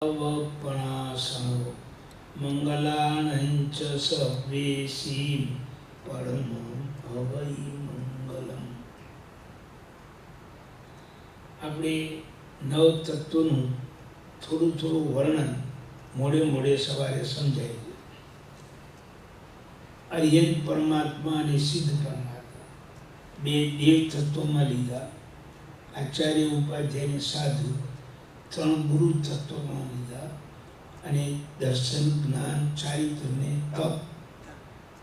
અવપણાસનો મંગલાનંચ સવેશી પરમ ભવૈ મંગલમ. આપણે નવ તત્વનું થોડું વર્ણન મોડે સવારે સમજાય છે. અર્યન પરમાત્મા અને સિદ્ધ પરમાત્મા બે દેવ તત્વોમાં લીધા. આચાર્ય ઉપાધ્યાય સાધુ ત્રણ ગુરુ તત્વમાં લીધા અને દર્શન જ્ઞાન ચારિત્રને તપ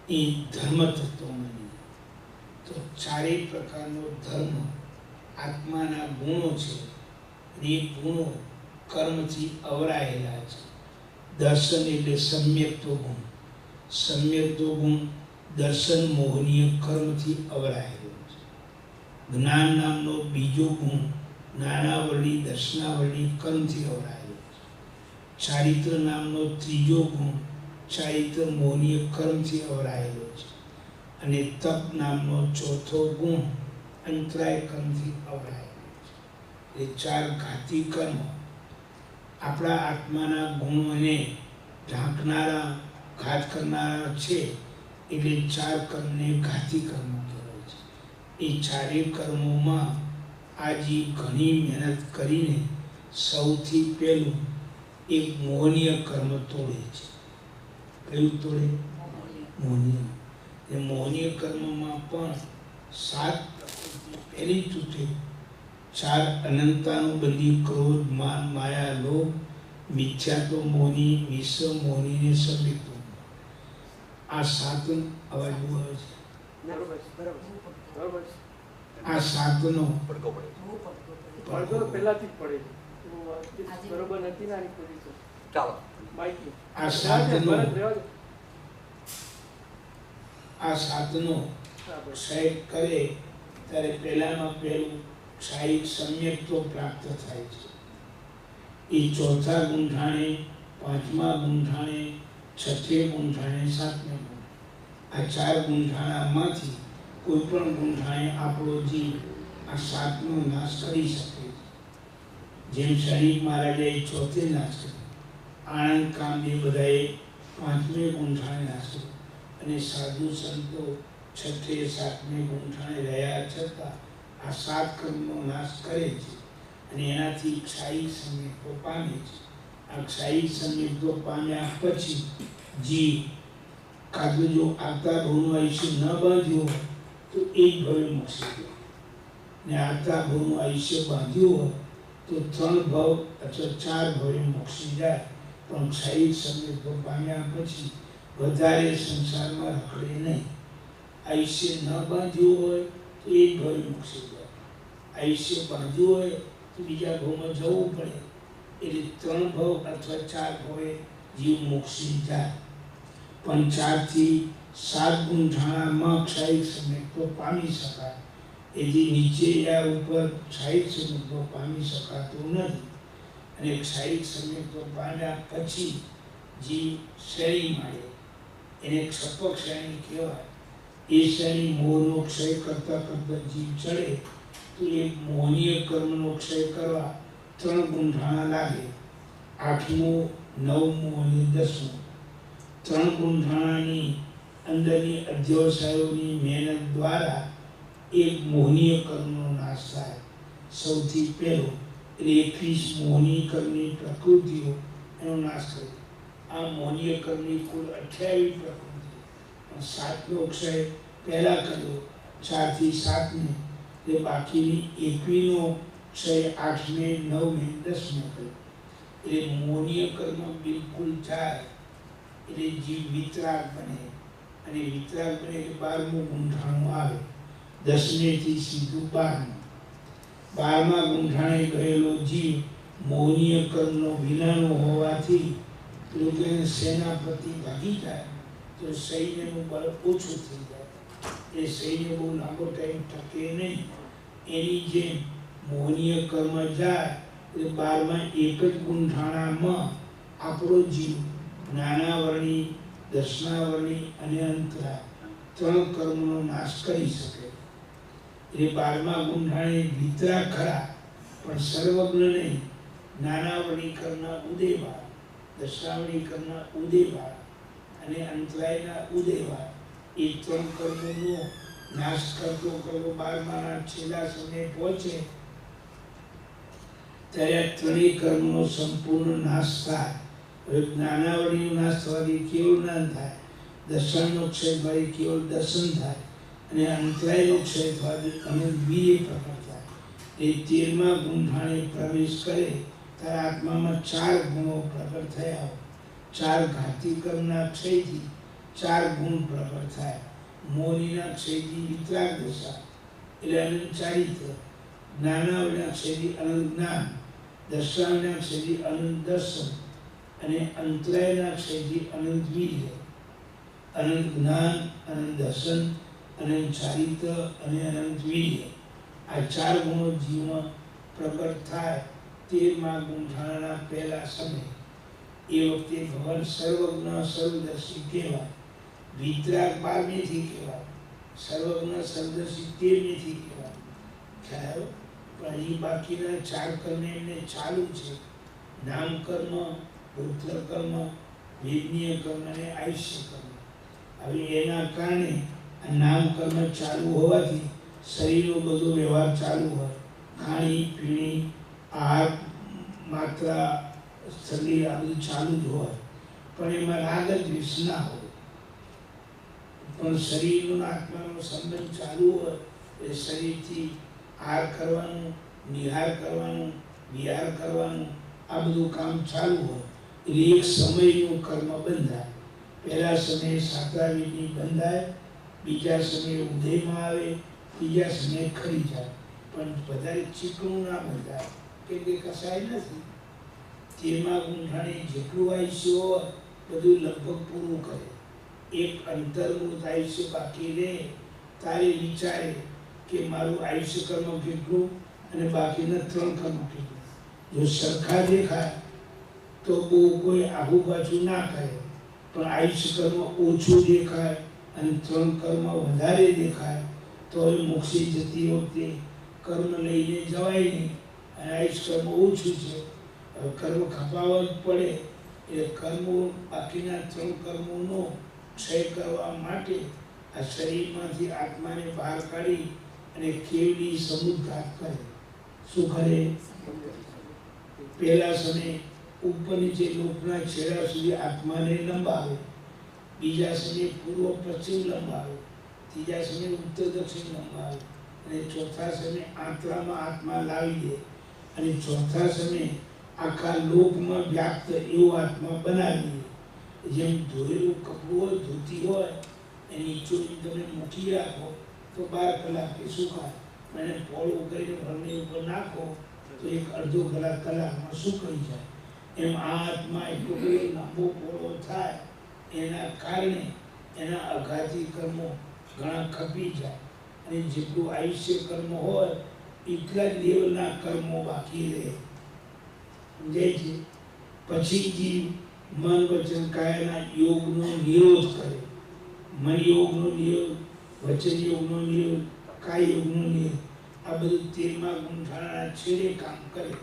એ ધર્મ તત્વમાં લીધા. તો ચારેય પ્રકારનો ધર્મ આત્માના ગુણો છે. એ ગુણો કર્મથી અવરાયેલા છે. દર્શન એટલે સમ્યક્તો ગુણ. સમ્યક્તો ગુણ દર્શન મોહનીય કર્મથી અવરાયેલો છે. જ્ઞાન નામનો બીજો ગુણ જ્ઞાનાવરણી દર્શનાવરણી કર્મથી અવરાયેલો છે. ચારિત્ર નામનો ત્રીજો ગુણ ચારિત્ર મોહનીય કર્મથી અવરાયેલો છે. અને તપ નામનો ચોથો ગુણ અંતરાય કર્મથી અવરાયેલો છે. એ ચાર ઘાતી કર્મ આપણા આત્માના ગુણોને ઢાંકનારા ઘાત કરનારા છે. એટલે ચાર કર્મને ઘાતી કર્મ કહેવાય છે. એ ચારેય કર્મોમાં આજે ઘણી મહેનત કરીને સૌથી પહેલું એક મોહનીય કર્મ તોડે છે. કયું તોડે? મોહનીય. એ મોહનીય કર્મમાં પણ 7 પહેલી તૂટે. 4 અનંતાનુબંધી ક્રોધ માન માયા લોભ મિથ્યાત્વ મોહની વિશ્વ મોહની ને સમ્યક્તો. આ 7 અવાજ આવે છે. આ 7નો પહેલાથી જ પડે છે. બરોબર નથી ના ચાલો આ 7નો ક્ષય કરે ત્યારે પહેલામાં પહેલું ક્ષાયિક સમ્યક્તો પ્રાપ્ત થાય છે. એ ચોથા ગુંઠાણે, પાંચમા ગુંઠાણે, છઠ્ઠે ગુંઠાણે, સાતમે ગુંઠાણે. આ 4 ગુંઠાણામાંથી કોઈ પણ ગુંઠાણે આપણો જીવ આ 7નો નાશ કરી શકે છે. જેમ શરીર મહારાજાએ ચોથે નાશ કર્યો, આનંદ કામદેવ બધાએ 5મે ગુંઠાણે નાશ કર્યો, અને સાધુ સંતો છઠ્ઠે 7મે ગુંઠાણે રહ્યા છતાં આ 7 કર્મનો નાશ કરે છે. અને એનાથી ક્ષાયી સમ્યક્તો પામે છે. આ ક્ષાયી સમ્યક્તો પામ્યા પછી જીવ કાં જો આવતા ભવનું આયુષ્ય ન બાંધ્યું હોય તો એ જ ભવે મોક્ષી જાય, ને આવતા ભવનું આયુષ્ય બાંધ્યું હોય તો 3 ભવ અથવા 4 ભવે મોક્ષી જાય. પણ ક્ષાયી સમ્યક્તો પામ્યા પછી વધારે સંસારમાં રખડે નહીં. આયુષ્ય ન બાંધ્યું હોય તો એ જ ભવે મોક્ષી જાય. આયુષ્ય બાંધ્યું હોય તો બીજા ભવમાં જવું પડે. એટલે 3 ભવ અથવા 4 ભવે જીવ મોક્ષી જાય. પણ 4 થી 7 ગુંઠાણામાં ક્ષાયિક સમ્યક્તો પામી શકાય. એથી નીચે યા ઉપર ક્ષાયિક સમ્યક્તો પામી શકાતું નથી. અને ક્ષાયિક સમ્યક્તો પામ્યા પછી જીવ શ્રેણી મળે, એને ક્ષપક શ્રેણી કહેવાય. એ શ્રેણી મોહનો ક્ષય કરતા જીવ ચડે તો એ મોહનીય કર્મનો ક્ષય કરવા 3 ગુંઠાણા લાગે. 8મું, 9મું અને 10મું. 3 ગુંઠાણાની અંદરની અધ્યવસાયોની મહેનત દ્વારા એક મોહનીય કર્મનો નાશ થાય. સૌથી પહેલો એટલે 21 મોહનીય કર્મની પ્રકૃતિઓ એનો નાશ કરે. આ મોહનીય કર્મની કુલ 28 પ્રકૃતિ, 7નો ક્ષય પહેલા કર્યો 4 થી 7ને, એટલે બાકીની 21નો ક્ષય 8મે, 9મે, 10મે કર્યો. એટલે મોહનીય કર્મ બિલકુલ જાય એટલે જીવ વિતરાગ બને. અને વિતરાગ બને એટલે 12મું ગુંઠાણું આવે. 10મેથી સીધું 12મું. 12મા ગુંઠાણે ગયેલો જીવ મોહનીય કર્મનો વિનાનો હોવાથી લોકોને સેનાપતિ ભાગી જાય તો સૈન્યનું બળ ઓછું થઈ જાય. એ સૈન્ય બહુ લાંબો ટાઈમ ટકે નહીં. એની જેમ મોહનીય કર્મ જાય એટલે 12મા એક જ ગુંઠાણામાં આપણો જીવ જ્ઞાનાવરણી, દર્શનાવરણી અને અંતરા 3 કર્મનો નાશ કરી શકે. એટલે 12મા ગુંઠાણે વિતરા ખરા પણ સર્વજ્ઞ નહીં. નાનાવળી કરના ઉદયવા, દશાવળી કરના ઉદયવા અને અંતરાયના ઉદયવા એ ત્રણ કર્મોનો નાશ કરતો કરતો 12માના છેલ્લા સમયે પહોંચે ત્યારે આ ત્રણેય કર્મનો સંપૂર્ણ નાશ થાય. હવે નાનાવળીનો નાશ થવાથી કેવળ જ્ઞાન થાય, દર્શનનો ક્ષય થવાથી કેવળ દર્શન થાય અને અંતરાયનો ક્ષય થવાથી અનંત વીર્ય પ્રકટ થાય. એ 13મા ગુંઠાણે પ્રવેશ કરે ત્યારે આત્મામાં 4 ગુણો પ્રકટ થયા. 4 ઘાતી કર્મના ક્ષયથી 4 ગુણ પ્રકટ થાય. મોહનીના ક્ષયથી વિતરાગ દશા એટલે અનંત ચારિત્ર, જ્ઞાનાવળીના ક્ષયથી અનંત જ્ઞાન, દર્શનના ક્ષયથી અનંત દર્શન અને અંતરાયના ક્ષયથી અનંત વીર્ય. અનંત જ્ઞાન, અનંત દર્શન, અનંત ચારિત્ર અને અનંત વીર્ય આ 4 ગુણો જીવમાં પ્રગટ થાય. 13મા ગુંઠાણાના પહેલા સમય એ વખતે ભગવાન સર્વજ્ઞ સર્વદર્શી કહેવાય. વિતરાગ 12મીથી કહેવાય, સર્વજ્ઞ સર્વદર્શી 13મીથી કહેવાય. ખ્યાલ? પણ એ બાકીના 4 કર્મ એમને ચાલુ છે. નામ કર્મ, ગોત્ર કર્મ, વેદનીય કર્મ અને આયુષ્ય કર્મ. હવે એના કારણે આ નામ કર્મ ચાલુ હોવાથી શરીરનો બધો વ્યવહાર ચાલુ હોય. ખાણી પીણી, આહાર માત્રા, શરીર આ બધું ચાલુ જ હોય, પણ એમાં રાગ જ દ્વેષ ના હોય. પણ શરીરનો આત્માનો સંબંધ ચાલુ હોય એટલે શરીરથી આહાર કરવાનું, નિહાર કરવાનું, વિહાર કરવાનું આ બધું કામ ચાલુ હોય એટલે એક સમયનું કર્મ બંધાય. પહેલા સમયે સાતરાવીની બંધાય, બીજા સમયે ઉદયમાં આવે, ત્રીજા સમયે ખરી જાય. પણ વધારે ચીકણું ના બંધાય કેમ કે કસાય નથી. 13મા ગુંઠાણે જેટલું આયુષ્ય હોય બધું લગભગ પૂરું કરે. એક અંતર્મુખ આયુષ્ય બાકી રહે તારે વિચારે કે મારું આયુષ્ય કર્મ કેટલું અને બાકીના 3 કર્મ કેટલું. જો સરખા દેખાય તો બહુ કોઈ આઘું પાછું ના કહે, પણ આયુષ્ય કર્મ ઓછું દેખાય અને 3 કર્મ વધારે દેખાય તો એ મોક્ષે જતી વખતે કર્મ લઈને જવાય નહીં. અને આયુષ્ય કર્મ ઓછું છે, કર્મ ખપાવવા જ પડે એટલે કર્મો બાકીના 3 કર્મોનો ક્ષય કરવા માટે આ શરીરમાંથી આત્માને બહાર કાઢી અને કેવડી સમુદ્ઘાત કરે. શું કરે? પહેલા સમયે ઉપર નીચે લોકના છેડા સુધી આત્માને લંબાવે, બીજા સમયે પૂર્વ પશ્ચિમ લંબાવે, ત્રીજા સમયે ઉત્તર દક્ષિણ લંબાવે અને ચોથા સમયે આંતરામાં આત્મા લાવી દે અને ચોથા સમયે આખા લોકમાં વ્યાપ્ત એવો આત્મા બનાવી. જેમ ધોયેલું કપડું હોય, ધોતી હોય, એની ચોરી તમે મૂકી રાખો તો 12 કલાકે સુકાય. એને પોળો કરીને ભરણી ઉપર નાખો તો એક અડધો કલાકમાં સુકાઈ જાય. એમ આ આત્મા એટલો બધો લાંબો પોળો થાય એના કારણે એના અઘાતી કર્મો ઘણા ખપી જાય અને જેટલું આયુષ્ય કર્મ હોય એટલા જ લેવલના કર્મો બાકી રહે. સમજાય છે? પછી જીવ મન વચન કાયના યોગનો નિરોધ કરે. મન યોગનો નિરોધ, વચન યોગનો નિરોધ, કાય યોગનો નિરોધ આ બધું 13મા ગુંઠાણાના છેડે કામ કરે.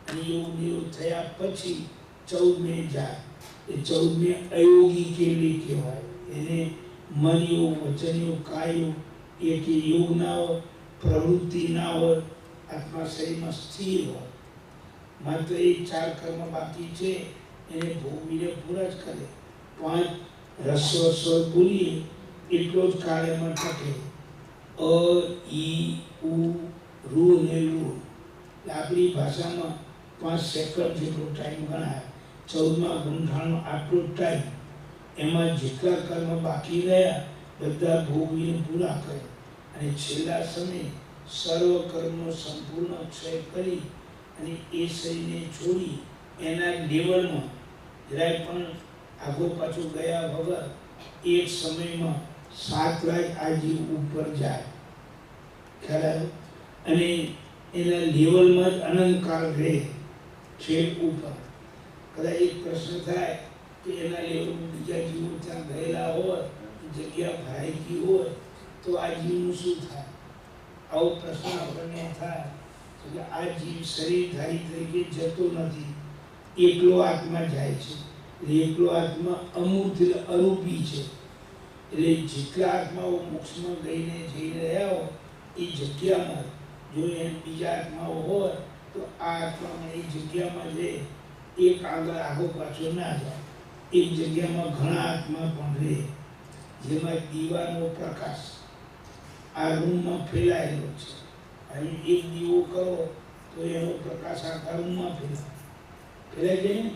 અને યોગ નિરોધ થયા પછી 14મે જાય. એ 14મે અયોગી કેવડી કહેવાય. એને મન યોગ, વચન યોગ, કાય યોગ એક યોગ ના હોય, પ્રવૃત્તિ ના હોય, આત્મા શરીરમાં સ્થિર હોય. માત્ર એ 4 કર્મ બાકી છે એને ભોગવીને પૂરા જ કરે. 5 રસ્વ સ્વર બોલીએ એટલો જ કાર્યમાં ટકે. અ, ઈ, ઉ, રૂ ને લુ. આપણી ભાષામાં 5 સેકન્ડ જેટલો ટાઈમ ગણાય. 14મા ગુંઠાણનો આટલો ટાઈમ. એમાં જેટલા કર્મ બાકી રહ્યા બધા ભોગવીને પૂરા કરે અને છેલ્લા સમયે સર્વ કર્મનો સંપૂર્ણ ક્ષય કરી અને એ શરીરને છોડી એના લેવલમાં જરાય પણ આગો પાછો ગયા વગર એક સમયમાં 7 લાખ આજીવ ઉપર જાય. ખ્યાલ? અને એના લેવલમાં જ અનંતકાળ રહે છેક ઉપર. કદાચ એક પ્રશ્ન થાય કે એના લેવલમાં બીજા જીવો ત્યાં ગયેલા હોય, જગ્યા ભરાઈ ગઈ હોય તો આ જીવનું શું થાય? આવો પ્રશ્ન આપણને થાય તો કે આ જીવ શરીરધારી તરીકે જતો નથી, એકલો આત્મા જાય છે. એટલે એકલો આત્મા અમૂર્ત અરૂપી છે. એટલે જેટલા આત્માઓ મોક્ષમાં જઈ રહ્યા હોય એ જગ્યામાં જો એમ બીજા આત્માઓ હોય તો આ આત્મામાં એ જગ્યામાં જે એક આગળ આગો પાછો ના જાય. એક જગ્યામાં ઘણા આત્મા પણ રહે, જેમાં દીવાનો પ્રકાશ આ રૂમમાં ફેલાયેલો છે. અહીં એક દીવો કરો તો એનો પ્રકાશ આખા રૂમમાં ફેલાય જાય ને.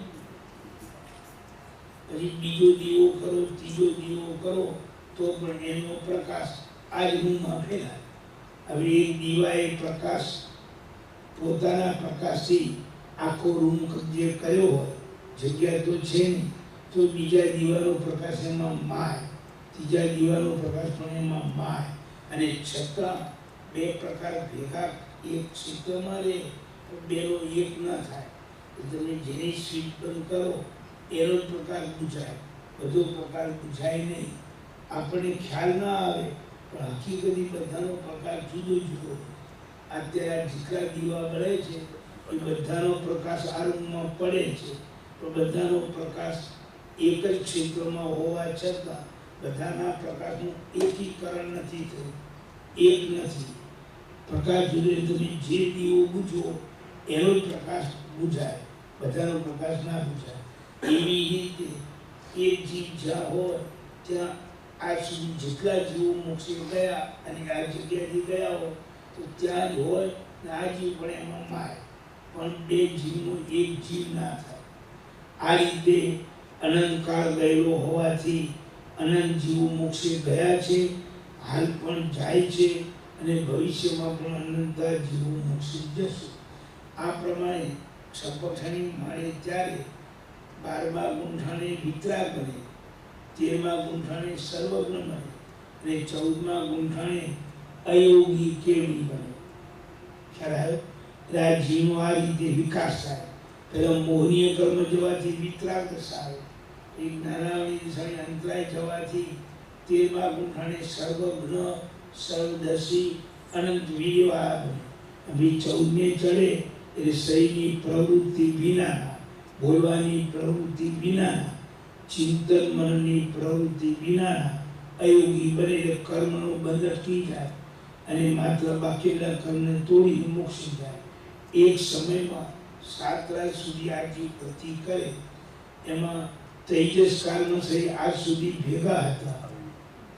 પછી બીજો દીવો કરો, ત્રીજો દીવો કરો તો પણ એનો પ્રકાશ આ જ રૂમમાં ફેલાય. હવે એક દીવાએ પ્રકાશ પોતાના પ્રકાશથી આખો રૂમ કબજે કર્યો હોય, જગ્યા તો છે નહીં, તો બીજા દીવાનો પ્રકાશ એમાં માય, ત્રીજા દીવાનો પ્રકાશ પણ એમાં માય, અને છતાં બે પ્રકાર ભેગા એક ક્ષેત્રમાં રહે તો બેનો એક ના થાય. તમે જેની સ્વીચ બંધ કરો એનો જ પ્રકાર બુઝાય, બધો પ્રકાર બુઝાય નહીં. આપણને ખ્યાલ ના આવે પણ હકીકતી બધાનો પ્રકાર જુદો જુદો. અત્યારે જેટલા દીવા બળે છે એ બધાનો પ્રકાશ આ રૂમમાં પડે છે, તો બધાનો પ્રકાશ એક જ ક્ષેત્રમાં હોવા છતાં બધાના પ્રકાશનું એકીકરણ નથી થયું, એક નથી. પ્રકાશ જુદો, તમે જે દીવો બુઝો એનો જ પ્રકાશ બુઝાય, બધાનો પ્રકાશ ના બુઝાય. એવી રીતે એક જીવ જ્યાં હોય ત્યાં આજ સુધી જેટલા જીવો મોક્ષે ગયા અને આ જગ્યાથી ગયા હોય તો ત્યાં જ હોય ને આ જીવ પણ એમાં માય, પણ બે જીવનો એક જીવ ના થાય. આ રીતે અનંતકાળ ગયેલો હોવાથી અનંત જીવો મોક્ષે ગયા છે, હાલ પણ જાય છે અને ભવિષ્યમાં પણ અનંતા જીવો મોક્ષે જશે. આ પ્રમાણે સપક્ષણી મળે ત્યારે 12મા ગુંઠાણે વિતરાગ બને, 13મા ગુંઠાણે સર્વજ્ઞ બને અને 14મા ગુંઠાણે અયોગી કેવડી બને. ખ્યાલ આવ્યો? એટલે આ જીવનો આ રીતે વિકાસ થાય. પેલા મોહનીય કર્મ જવાથી વિતરાગ દશા આવે, એક નાનાવળી દિશાની અંતરાય જવાથી 13મા ગુંઠાણે સર્વજ્ઞ સર્વદર્શી અનંત વીર્યવાળા બને. હવે 14મે ચડે એટલે શરીરની પ્રવૃત્તિ વિનાના, બોલવાની પ્રવૃત્તિ વિનાના, ચિંતન મનની પ્રવૃત્તિ વિનાના અયોગી બને. એટલે કર્મનો બંધ અટકી જાય અને માત્ર બાકીના કર્મને તોડીને મોક્ષી જાય. એક સમયમાં 7 રાત સુધી આ જીવ ગતિ કરે, એમાં તેજસ કાળમાં શરીર આજ સુધી ભેગા હતા.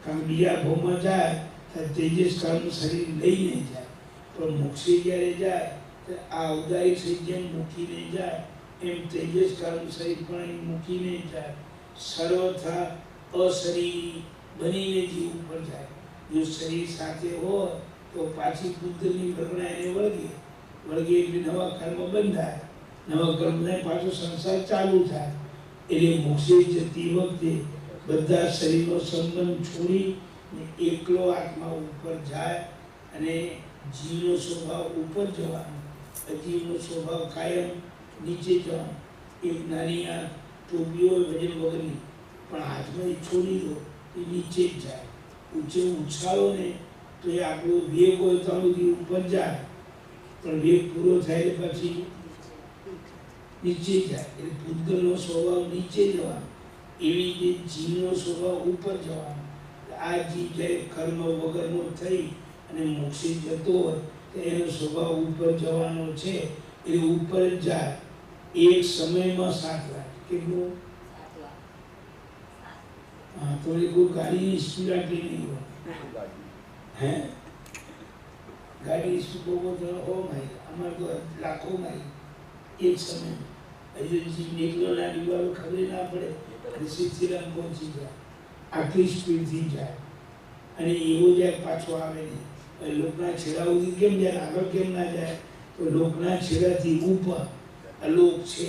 કારણ બીજા ભાવમાં જાય ત્યારે તેજસ કાળનું શરીર લઈને જાય, પણ મોક્ષે જ્યારે જાય તો આ ઉદાય શરીર જેમ મૂકીને જાય એમ તેજસ કાળનું શરીર પણ મૂકીને જાય. સર્વથા અશરીરી બનીને જીવ ઉપર જાય. જો શરીર સાથે હોય તો પાછી બુદ્ધની પ્રજ્ઞા એને વળગે એટલે નવા કર્મ બંધાય, નવા કર્મને પાછો સંસાર ચાલુ થાય. એટલે મોક્ષે જતી વખતે બધા શરીરનો સંબંધ છોડી એકલો આત્મા ઉપર જાય અને જીવનો સ્વભાવ ઉપર જવાનો, જીવનો સ્વભાવ કાયમ નીચે જવાનો. એક નાની આ ટોપીઓ વજન વગરની પણ હાથમાં છોડી દો એ નીચે જ જાય. ઊંચે ઉછાળો ને તો એ આપણો વેગ હોય તો ઉપર જાય, પણ વેગ પૂરો થાય પછી નીચે જાય. એટલે ભૂતગલનો સ્વભાવ નીચે જવાનો, એવી રીતે જીવનો સ્વભાવ ઉપર જવાનો. આ જીવ જ્યારે કર્મ વગરનો થઈ અને મોક્ષે જતો હોય તો એનો સ્વભાવ ઉપર જવાનો છે, એ ઉપર જ જાય. એક સમયમાં 7 લાખ કેટલું? હા, તો એ કોઈ ગાડીની સ્પીડ આટલી નહીં હોય. હે, ગાડી સ્પીડ બહુ હો માઇલ, અમારે તો લાખો માઇલ એક સમય. હજુ નીકળોના દીવાલો ખબર ના પડે અને સીધીરામ પહોંચી જાય, આટલી સ્પીડથી જાય. અને એવો જાય પાછો આવે નહીં. લોકના છેડા સુધી કેમ જાય, આગળ કેમ ના જાય? તો લોકના છેડાથી ઉપર અલોક છે,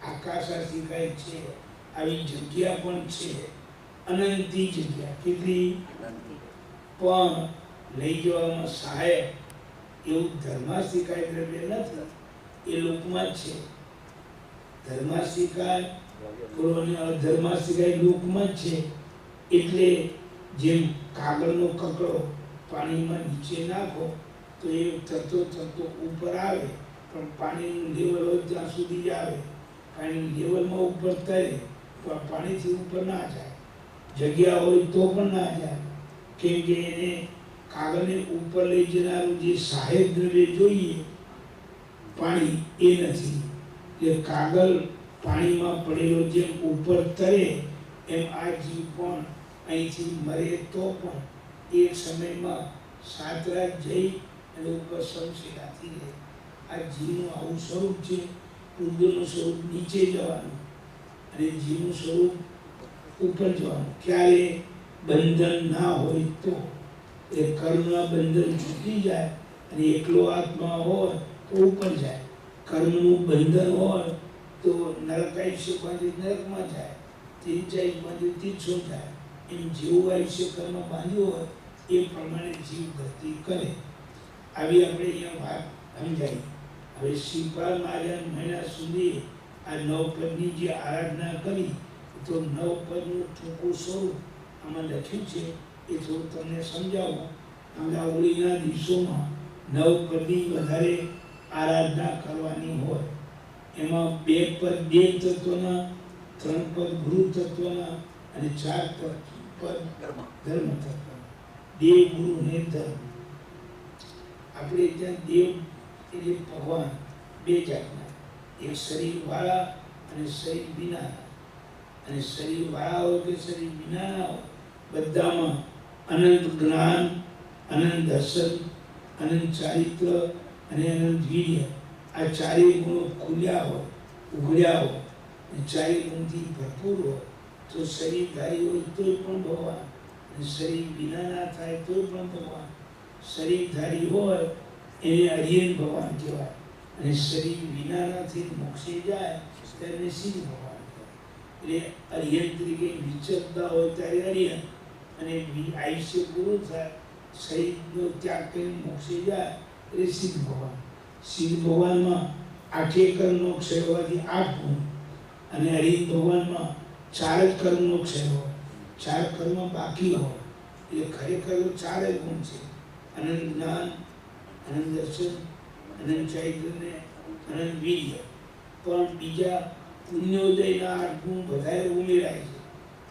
આકાશાથી કંઈક છે, આવી જગ્યા પણ છે, અનંતી જગ્યા. કેટલી? પણ લઈ જવામાં સહાયક એવું ધર્માસ્તિકાય દ્રવ્ય નથી, એ લોકમાં જ છે. ધર્માસ્તિકાય પૂર્વની અધર્માસ્તિકાય લોકમાં જ છે. એટલે જેમ કાગળનો કકડો પાણીમાં નીચે નાખો તો એ તરતો તરતો ઉપર આવે, પણ પાણીનું લેવલ હોય ત્યાં સુધી જ આવે. પાણીનું લેવલમાં ઉપર તરે તો આ પાણીથી ઉપર ના જાય. જગ્યા હોય તો પણ ના જાય, કેમ કે એને કાગળને ઉપર લઈ જનારું જે સહાયક દ્રવ્ય જોઈએ પાણી એ નથી. એટલે કાગળ પાણીમાં પડેલો જેમ ઉપર તરે એમ આ જીવ પણ અહીંથી મરે તો પણ એક સમયમાં 7 રાત જઈ અને ઉપર સંશેલાથી રહે. આ જીવનું આવું સ્વરૂપ છે. રુદ્રનું સ્વરૂપ નીચે જવાનું અને જીવનું સ્વરૂપ ઉપર જવાનું. ક્યારે બંધન ના હોય તો એ કર્મના બંધન છૂટી જાય અને એકલો આત્મા હોય તો ઉપર જાય. કર્મનું બંધન હોય તો નરકાયુષ્યમાંથી નરકમાં જાય, તીર્થાયુષ્યમાંથી તીર્થો જાય. એમ જેવું આયુષ્ય કર્મ બાંધ્યું હોય એ પ્રમાણે જીવ ગતિ કરે. આવી આપણે અહીંયા વાત સમજાઈ. હવે શ્રીપાલ મહારાજ મહિના સુધી આ 9 પદની જે આરાધના કરી તો 9 પદનું ટૂંકું સ્વરૂપ આમાં લખ્યું છે એ થોડું તમને સમજાવું. આમના હોળીના દિવસોમાં 9 પદની વધારે આરાધના કરવાની હોય. એમાં 2 પદ દેવ તત્વના, 3 પદ ગુરુ તત્વના અને 4 પદ ધર્મ તત્વના. દેવ, ગુરુ ને ધર્મ. આપણે ત્યાં દેવ એટલે ભગવાન 2 જાતના, એક શરીરવાળા અને શરીર વિનાના. અને શરીરવાળા હોય કે શરીર વિનાના હોય, બધામાં અનંત જ્ઞાન, અનંત દર્શન, અનંત ચારિત્ર અને અનંત વીર્ય, આ 4 ગુણો ખુલ્યા હોય, ઉઘડ્યા હોય અને 4 ગુણથી ભરપૂર હોય. તો શરીરધારી હોય તોય પણ ભગવાન, અને શરીર વિનાના થાય તોય પણ ભગવાન. શરીરધારી હોય એને અરિયન ભગવાન કહેવાય, અને શરીર વિનાનાથી મોક્ષે જાય ત્યારે સિદ્ધ ભગવાન કહેવાય. એટલે અરિયન તરીકે વિચરતા હોય ત્યારે અરિયન, અને આયુષ્ય પૂરું થાય શરીરનો ત્યાગ કરીને મોક્ષે જાય એટલે સિદ્ધ ભગવાન. સિદ્ધ ભગવાનમાં 8 કર્મનો ક્ષય હોવાથી 8 ગુણ, અને હરિ ભગવાનમાં 4 જ કર્મનો ક્ષય હોય, 4 કર્મ બાકી હોય. એટલે ખરેખર 4 જ ગુણ છે: અનંત જ્ઞાન, અનંત દર્શન, અનંત ચારિત્ર ને અનંત વીર્ય. પણ બીજા પુણ્યોદયના 8 ગુણ વધારે ઉમેરાય છે.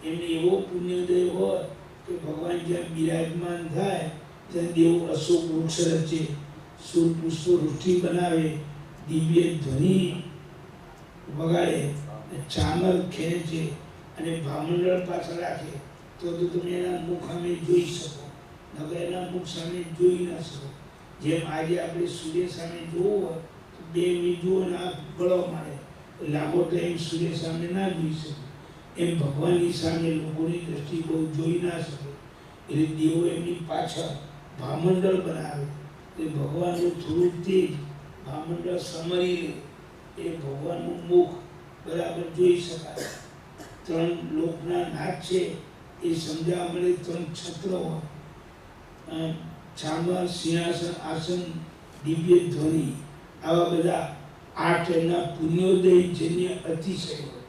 એમને એવો પુણ્યોદય હોય કે ભગવાન જ્યાં બિરાજમાન થાય ત્યાં દેવો અશોક વૃક્ષ રચે, સૂર પુષ્પો વૃષ્ટિ બનાવે, દિવ્ય ધ્વનિ વગાડે, ચામર ખેંચે અને ભામંડળ પાછળ રાખે તો તમે એના મુખ સામે જોઈ શકો, નકર એના મુખ સામે જોઈ ના શકો. જેમ આજે આપણે સૂર્ય સામે જોવું હોય તો 2 મિનિટ જુઓ ને આંખ બળવા માંડે, લાંબો ટાઈમ સૂર્ય સામે ના જોઈ શકે. એમ ભગવાનની સામે લોકોની દ્રષ્ટિ બહુ જોઈ ના શકે. એટલે દેવો એમની પાછળ ભામંડળ બનાવે, એ ભગવાનનું થોડું તેજ ભામંડળ સમરી લે, એ ભગવાનનું મુખ બરાબર જોઈ શકાય. 3 લોકના નાથ છે એ સમજાવવા મળે. 3 છત્ર હોય, ચામર, સિંહાસન, આસન, દિવ્ય ધ્વનિ, આવા બધા 8 એમના પુણ્યોદયજન્ય અતિશય હોય.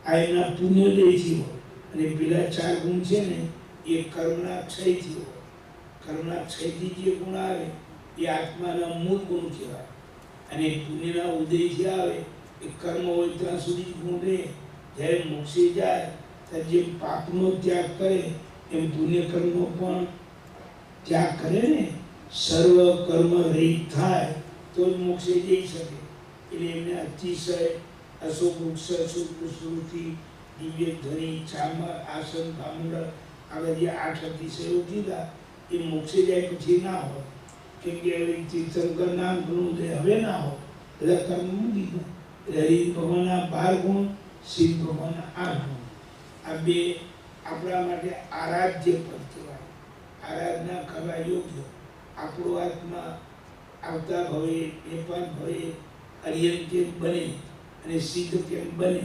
આ એમના પુણ્યોદયથી હોય. અને પેલા 4 ગુણ છે ને એ કર્મના ક્ષયથી હોય. કર્મના ક્ષયથી જે ગુણ આવે એ આત્માના મૂળ ગુણ કહેવાય, અને પુણ્યના ઉદયથી આવે એ કર્મ હોય ત્યાં સુધી ગુણ રહે. જ્યારે મોક્ષે જાય ત્યારે જેમ પાપનો ત્યાગ કરે એમ પુણ્ય કર્મનો પણ ત્યાગ કરે ને, સર્વ કર્મ રહિત થાય તો જ મોક્ષે જઈ શકે. એટલે એમને અતિશય, અશોક વૃક્ષ, અશોક પુષ્પવૃષ્ટિ, દિવ્ય ધ્વનિ, ચામર, આસન, ભામંડળ, આ બધી 8 અતિશયો કીધા એ મોક્ષે જાય પછી ના હોય. કેમ કે તીર્થંકર નામ ગુણ હવે ના હોય, બધા કર્મ મૂકી દીધા. એટલે હરિ ભગવાનના 12 ગુણ, શિવ ભગવાનના 8 ગુણ. આ 2 આપણા માટે આરાધ્ય પદ કહેવાય, આરાધના કરવા યોગ્ય. આપણો આત્મા આવતા ભવે, 5 ભવે અરિયન કેમ બને અને સિદ્ધ કેમ બને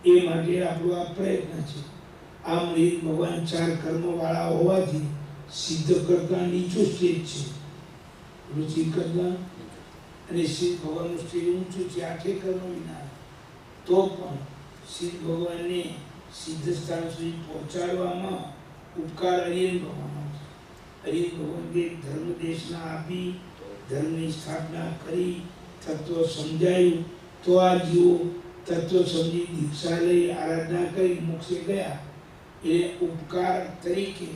એ માટે આપણો આ પ્રયત્ન છે. આમ ભગવાન 4 કર્મવાળા હોવાથી સિદ્ધ કરતા નીચું સ્ટેજ છે, રુચિ કરતા, અને સિદ્ધ ભગવાનનું સ્ટેજ ઊંચું છે 8 કર્મ વિના. તો પણ સિદ્ધ ભગવાનને સિદ્ધ સ્થાન સુધી પહોંચાડવામાં ઉપકાર અરિયન ભગવાનનો છે. હરિ ભગવાને ધર્મ દેશના આપી, ધર્મની સ્થાપના કરી, તત્વ સમજાયું, તો આ જીવો તત્વ સમજી દીક્ષા લઈ આરાધના કરી મોક્ષે ગયા. એ ઉપકાર તરીકે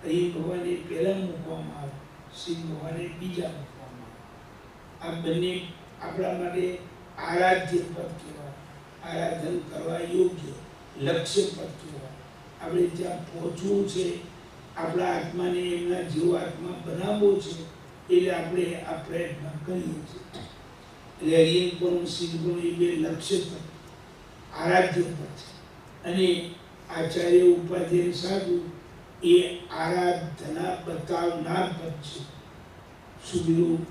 હરિ ભગવાને પહેલા મૂકવામાં આવે, શ્રી ભગવાને બીજા મૂકવામાં આવે. આ બંને આપણા માટે આરાધ્ય પદ કહેવાય, આરાધન કરવા યોગ્ય લક્ષ્ય પદ કહેવાય. આપણે જ્યાં પહોંચવું છે, આપણા આત્માને એમના જેવો આત્મા બનાવવો છે, એટલે આપણે આ પ્રયત્ન કરીએ છીએ. એટલે હરિયન પણ સિદ્ધ પણ એ બે લક્ષ્ય પદ, આરાધ્ય પદ છે. અને આચાર્ય ઉપાધ્યાય સાધુ એ આરાધના બતાવનાર પદ છે. શું કીધું?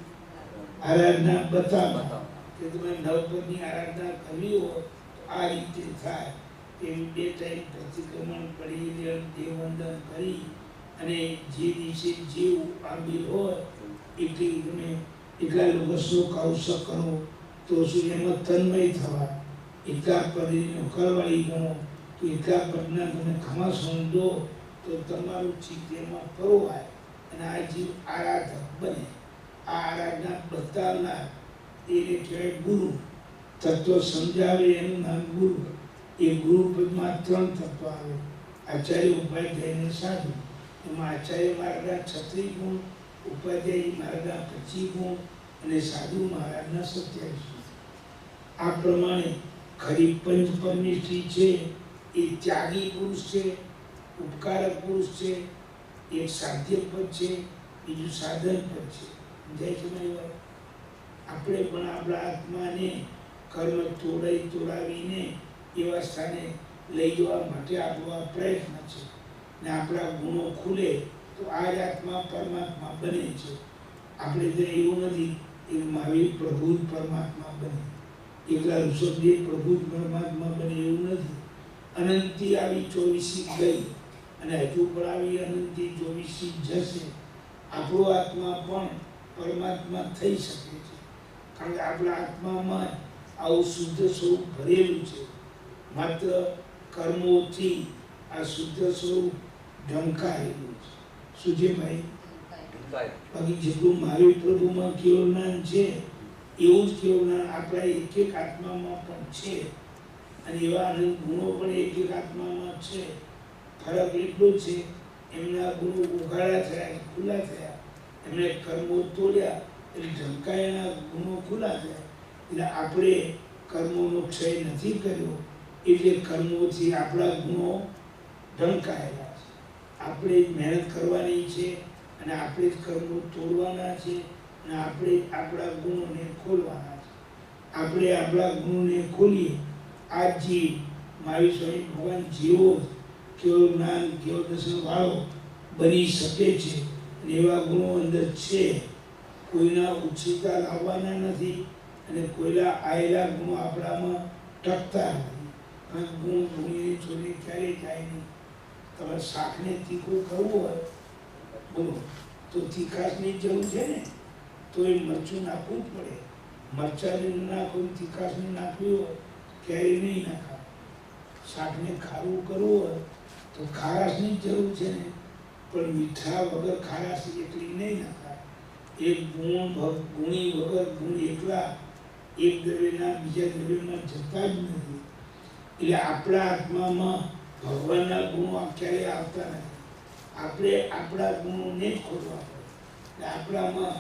આરાધના બતાવનાર. કે તમે નવપદની આરાધના કરવી હોય તો આ રીતે થાય. એમ 2 ટાઈમ પ્રતિક્રમણ કરી, દેવવંદન કરી, અને જે દિવસે જેવું આંબી હોય એટલી તમે એટલા લોકો શ્લોક આવશ્યક કરો તો શું એમાં તન્મય થવા, એટલા પદનો કરવાળી ગણો તો એટલા પદના તમે ખમાસણ દો તો તમારું ચિત્ત એમાં પરોવાય અને આ જીવ આરાધક બને. આ આરાધના બતાવનાર એને કહેવાય ગુરુ. તત્વ સમજાવે એનું નામ ગુરુ. એ ગુરુ પદમાં 3 તત્વ આવે, આચાર્ય ઉપાધ્યાય અને સાધુ. એમાં આચાર્ય મહારાજના 36 ગુણ, ઉપાધ્યાય મહારાજના 25 ગુણ અને સાધુ મહારાજના 27 ગુણ. આ પ્રમાણે ખરી પંચપરમેષ્ઠી છે એ ત્યાગી પુરુષ છે, ઉપકારક પુરુષ છે, એક સાધ્ય પદ છે, બીજું સાધન પદ છે. સમજાય છે મારી વાત? આપણે પણ આપણા આત્માને કર્મ તોડાવીને એવા સ્થાને લઈ જવા માટે આપણો આ પ્રયત્ન છે. ને આપણા ગુણો ખુલે તો આ જ આત્મા પરમાત્મા બને છે. આપણે તો એવું નથી કે મહાવીર પ્રભુ જ પરમાત્મા બને, એકલા ઋષભદેવ પ્રભુ જ પરમાત્મા બને એવું નથી. અનંતી આવી 24 ગઈ અને હજુ પણ આવી અનંતી 24 જશે. આપણો આત્મા પણ પરમાત્મા થઈ શકે છે, કારણ કે આપણા આત્મામાં આવું શુદ્ધ સ્વરૂપ ભરેલું છે. માત્ર કર્મોથી આ શુદ્ધ સ્વરૂપ ઢંકાયેલું છે. શું છે ભાઈ? બાકી જેટલું મહાવીર પ્રભુમાં કેવળ જ્ઞાન છે એવું જ કેવળ જ્ઞાન આપણા એક એક આત્મામાં પણ છે. અને એવા અનંત ગુણો પણ એક એક આત્મામાં છે. ફરક એટલો છે, એમના ગુણો ઉઘાડા થયા, ખુલ્લા થયા. એમણે કર્મો તોડ્યા એટલે ઢંકાયેલા ગુણો ખુલ્લા થયા. એટલે આપણે કર્મોનો ક્ષય નથી કર્યો, એટલે કર્મોથી આપણા ગુણો ઢંકાયેલા છે. આપણે મહેનત કરવાની છે અને આપણે જ કર્મો તોડવાના છે અને આપણે આપણા ગુણોને ખોલવાના છે. આપણે આપણા ગુણોને ખોલીએ. આ જીવ મહાવીર સ્વામી ભગવાન જેવો કેવળ જ્ઞાન કેવળ દર્શન વાળો બની શકે છે. અને એવા ગુણો અંદર છે. કોઈના ઉછીતા લાવવાના નથી અને કોઈના આયેલા ગુણો આપણામાં ટકતા નથી. કારણ ગુણ ગુણીની ચોરી ક્યારેય થાય નહીં. તમારે શાકને તીખું કરવું હોય બોલો તો તીખાશની જરૂર છે ને, તો એ મરચું નાખવું જ પડે. મરચાંને નાખવું, તીખાશને નાખવી હોય ક્યારેય નહીં નાખાય. શાકને ખારું કરવું હોય તો ખારાશની જ જરૂર છે ને, પણ મીઠા વગર ખારાશ એટલી નહીં નાખાય. એક ગુણી વગર ગુણ એકલા એક દ્રવ્યના બીજા દ્રવ્યમાં જતા જ નથી. એટલે આપણા આત્મામાં ભગવાનના ગુણો ક્યારેય આવતા નથી. આપણે આપણા ગુણોને જ ખોલવા પડે. એટલે આપણામાં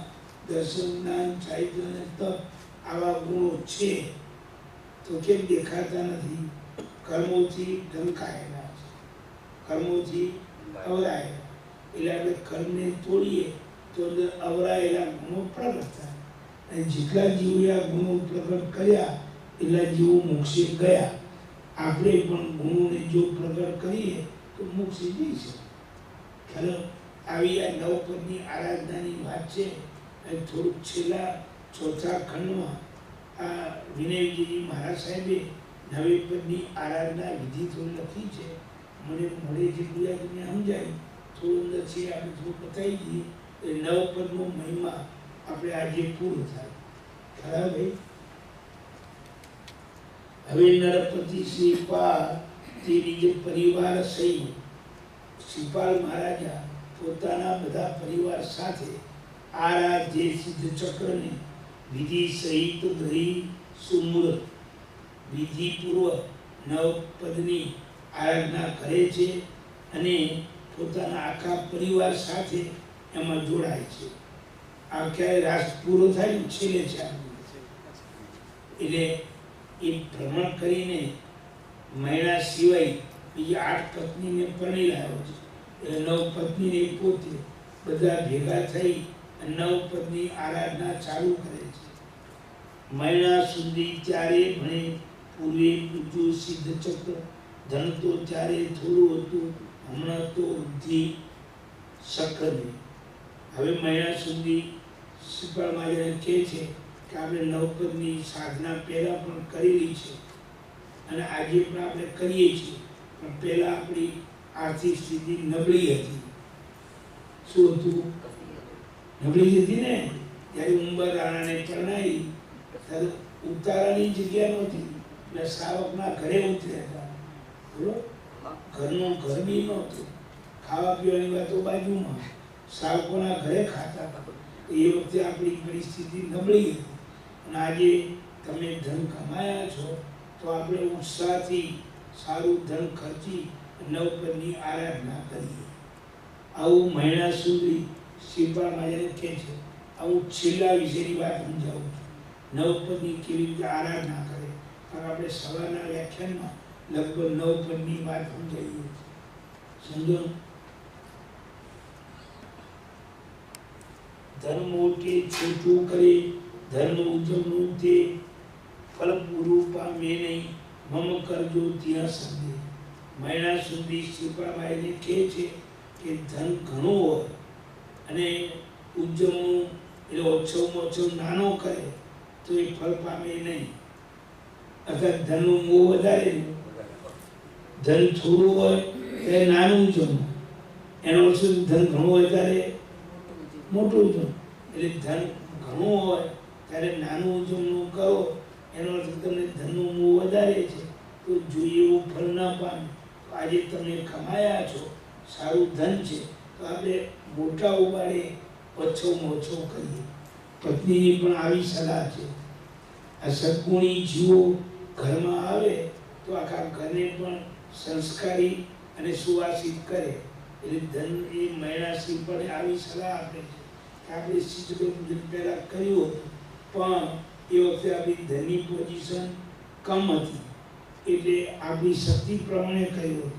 દર્શન, જ્ઞાન, સાહિત્ય અને તપ આવા ગુણો છે તો કેમ દેખાતા નથી? કર્મોથી ઢંકાયેલા છે, કર્મોથી અવરાયેલા. એટલે આપણે કર્મને તોડીએ તો અંદર અવરાયેલા ગુણો પ્રગટ થાય. અને જેટલા જીવોએ આ ગુણો પ્રગટ કર્યા એટલા જીવો મોક્ષે ગયા. આપણે પણ ગુણોને જો પ્રગટ કરીએ તો મોક્ષે જઈશું. ખ્યાલ આવી આ નવપદની આરાધનાની વાત છે. અને થોડુંક છેલ્લા 4થા ખંડમાં આ વિનયજી મહારાજ સાહેબે નવી પદની આરાધના વિધિ થોડી લખી છે. મને મળે જેટલું આ તમને સમજાય થોડું અંદર છે આપણે થોડું બતાવી દઈએ. એ નવપદનો મહિમા આપણે આજે પૂરો થાય. ખરા ભાઈ? હવે નરપતિ શ્રીપાલ તે નિજ પરિવાર સહી શ્રીપાલ મહારાજા પોતાના બધા પરિવાર સાથે આરાધ્ય સિદ્ધ ચક્રને વિધિ સહિત ગ્રહી સુમૂર્ત વિધિપૂર્વક નવપદની આરાધના કરે છે અને પોતાના આખા પરિવાર સાથે એમાં જોડાય છે. આ ક્યારે રાસ પૂરો થાય ને છેલ્લે છે એટલે એ ભ્રમણ કરીને મહિના સિવાય બીજી 8 પત્નીને પરણી લાવ્યો છે. એટલે 9 પત્નીને પોતે બધા ભેગા થઈ અને 9 પદની આરાધના ચાલુ કરે છે. મહિના સુધી ત્યારે ભણે પૂર્વે પૂજ્યું સિદ્ધ ચક્ર ધન તો ત્યારે થોડું હતું, હમણાં તો વૃદ્ધિ સક્રમી. હવે મહિના સુધી શ્રીપાલ મહારાજ કહે છે કે આપણે 9 પદની સાધના પહેલાં પણ કરેલી છે અને આજે પણ આપણે કરીએ છીએ, પણ પહેલાં આપણી આર્થિક સ્થિતિ નબળી હતી. શું હતું? નબળી હતી ને. ત્યારે ઉંબર રાણાને પરણાવી ત્યારે ઉતારાની જગ્યા નહોતી, એટલે શ્રાવકના ઘરે ઉતર્યા હતા. બરોબર? ઘરનું ઘર બી નહોતું, ખાવા પીવાની વાતો બાજુમાં, શ્રાવકોના ઘરે ખાતા હતા. એ વખતે આપણી પરિસ્થિતિ નબળી હતી અને આજે તમે ધન કમાયા છો તો આપણે ઉત્સાહથી સારું ધન ખર્ચી નવપદની આરાધના કરીએ. આવું મહિના સુધી શ્રીપાલ મહારાજ કહે છે. આવું છેલ્લા વિશેની વાત સમજાવું છું, નવપદની કેવી રીતે આરાધના કરે. પણ આપણે સવારના વ્યાખ્યાનમાં લગભગ 9 પદની વાત સમજાવીએ. સમજો? ધન મોટે છૂટું કરે, ધર્મ ઉજવનું તે ફલ પૂરું પામે નહીં, મમ કરજો ત્યાં સંદે. મહિના સુધી શ્રીપાલભાઈને કહે છે કે ધન ઘણું હોય અને ઉજવનું એટલે ઓછોમાં ઓછો નાનો કરે તો એ ફળ પામે નહીં. અર્થાત ધનનું મોહ વધારે, ધન થોડું હોય ત્યારે નાનું ઉજવવું, એનો અર્થ ધન ઘણું હોય ત્યારે મોટું ઉજવવું. એટલે ધન ઘણું હોય ત્યારે નાનું ઉજવણું કરો, એનો અર્થ તમને ધનનું મોહ વધારે છે તો જોઈએ એવું ફળ ના પામે. આજે તમે કમાયા છો, સારું ધન છે, તો આપણે મોટા ઉબાડે ઓછોમાં ઓછો કરીએ. પત્નીની પણ આવી સલાહ છે. આ સદગુણી જીવો ઘરમાં આવે તો આખા ઘરને પણ સંસ્કારી અને સુવાસિત કરે. એટલે ધન એ મહિનાશ્રી પણ આવી સલાહ આપે છે કે આપણે શીતળ પૂજન પહેલાં કર્યું હતું, પણ એ વખતે આપણી ધનની પોઝિશન કમ હતી એટલે આપણી શક્તિ પ્રમાણે કર્યું હતું.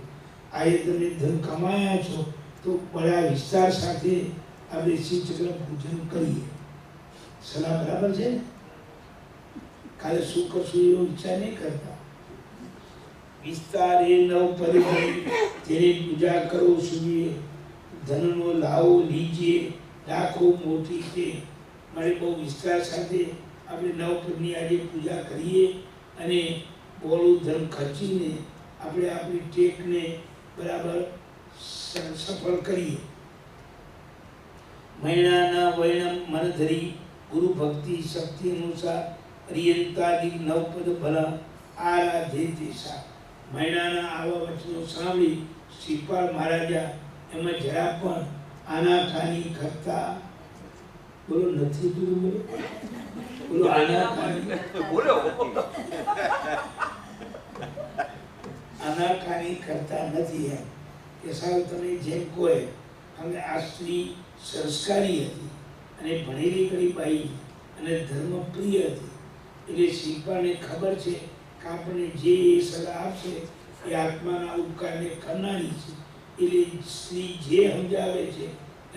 આજે તમે ધન કમાયા છો તો બડા વિસ્તાર સાથે આપણે શીતળ પૂજન કરીએ. સલાહ બરાબર છે ને? કાલે શું કરશું એવો ઈચ્છા નહીં કરતા. વિસ્તાર એ 9 પદ તેની પૂજા કરો સુવીએ, ધનનો લાવો લીજીએ, રાખો મોટી છે. મારે બહુ વિસ્તાર સાથે આપણે 9 પદની આજે પૂજા કરીએ અને બોલું ધન ખર્ચીને આપણે આપણી ટેકને બરાબર સફળ કરીએ. મહિનાના વર્ણમ મન ધરી ગુરુ ભક્તિ શક્તિ અનુસાર અરિયંતાદિક 9 પદ ભલા આરાધે દેશા. મહિનાના આવા વચનો સાંભળી શ્રીપાલ મહારાજા એમાં જરા પણ આનાકાની કરતા બોલો નથી. બોલો આનાકાની કરતા નથી. એમ કે સાહેબ તમે જેમ કહો અમે આ સ્ત્રી સંસ્કારી હતી અને ભણેલી ગળી બાઈ અને ધર્મ પ્રિય હતી. એટલે શ્રીપાલને ખબર છે કે આપણને જે સલાહ આપશે એ આત્માના ઉપકારને કરનારી છે. એટલે શ્રી જે સમજાવે છે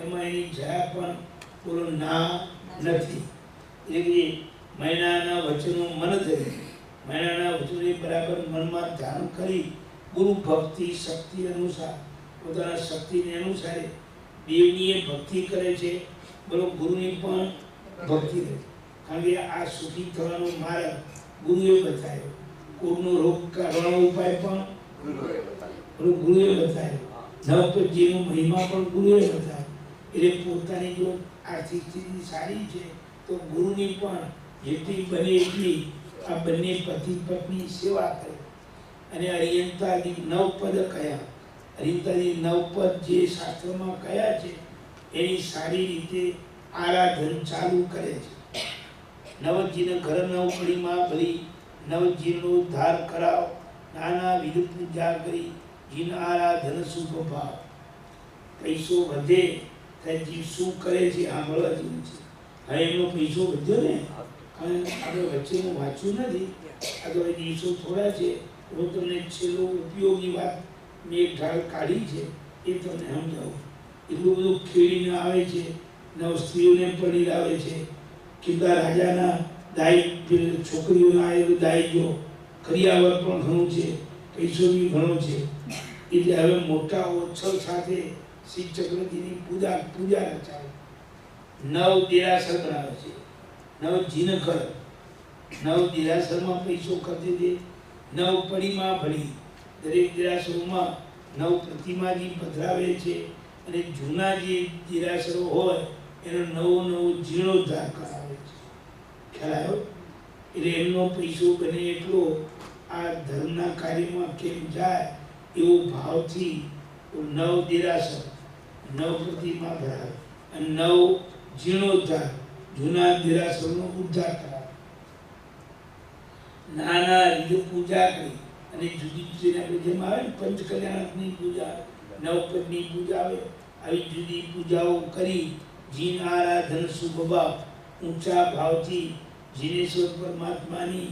એમાં એની જરા પણ બોલો ના નથી. એટલે મહિનાના વચનો મન ધરી, મહિનાના વચનોને બરાબર મનમાં ધ્યાન કરી ગુરુ ભક્તિ શક્તિ અનુસાર પોતાના શક્તિને અનુસારે દેવની ભક્તિ કરે છે, બોલો ગુરુની પણ ભક્તિ કરે. કારણ કે આ સુખી થવાનો માર્ગ ગુરુએ બતાવ્યો, કોઈનો રોગ કાઢવાનો ઉપાય પણ ગુરુએ બતાવ્યો, નવપદજીનો મહિમા પણ ગુરુએ બતાવ્યો. એટલે પોતાની જો આર્થિક સ્થિતિ સારી છે તો ગુરુની પણ જેટલી બને એટલી આ બંને પતિ પત્ની સેવા કરે. અને અરિયંતાદિક 9 પદ કયા હરિતાની નવપદ જે શાસ્ત્રમાં કયા છે એની સારી રીતે આરાધન ચાલુ કરે છે. નવજીને ઘર નવકડીમાં ભરી નવજીનો ઉદ્ધાર કરાવ, નાના વિધ પૂજા કરી જીન આરાધન શુભ ભાવ. પૈસો વધે ત્યારે જીવ શું કરે છે સાંભળવા જેવું છે. હવે એમનો પૈસો વધ્યો ને, કારણ આપણે વચ્ચે હું વાંચ્યું નથી, આ તો દિવસો થોડા છે. હું તમને છેલ્લો ઉપયોગી વાત મેં એક ઢાળ કાઢી છે એ તમને સમજાવું. એટલું બધું ખેડીને આવે છે, નવ સ્ત્રીઓને પડી લાવે છે, કેટલા રાજાના દાઈ છોકરીઓના આવેલું દાઈજો, કરિયાવર પણ ઘણું છે, પૈસો બી ઘણો છે. એટલે હવે મોટા ઉત્સવ સાથે શ્રી ચક્રજીની પૂજા રચાય. નવ દેરાસર બનાવે છે, નવ જીનકર, નવ દેરાસરમાં પૈસો ખર્ચે છે, નવ પડીમાં ભળી. દરેક દેરાસરોમાં નવ પ્રતિમાજી પધરાવે છે અને જૂના જે દેરાસરો હોય એનો નવો જીર્ણોદ્ધાર કરાવે છે. ખ્યાલ આવ્યો? એટલે એમનો પૈસો બને એટલો આ ધર્મના કાર્યમાં કેમ જાય એવો ભાવથી નવ દેરાસર, નવ પ્રતિમા ભરાવે અને નવ જીર્ણોદ્ધાર, જૂના દેરાસરનો ઉદ્ધાર કરાવે. નાના રીતે પૂજા કરી અને જુદી જુદી આપણે જેમ આવે ને પંચકલ્યાણની પૂજા, નવપદની પૂજા આવે, આવી જુદી પૂજાઓ કરી જીન આરાધન શુભ ભાવ, ઊંચા ભાવથી જીનેશ્વર પરમાત્માની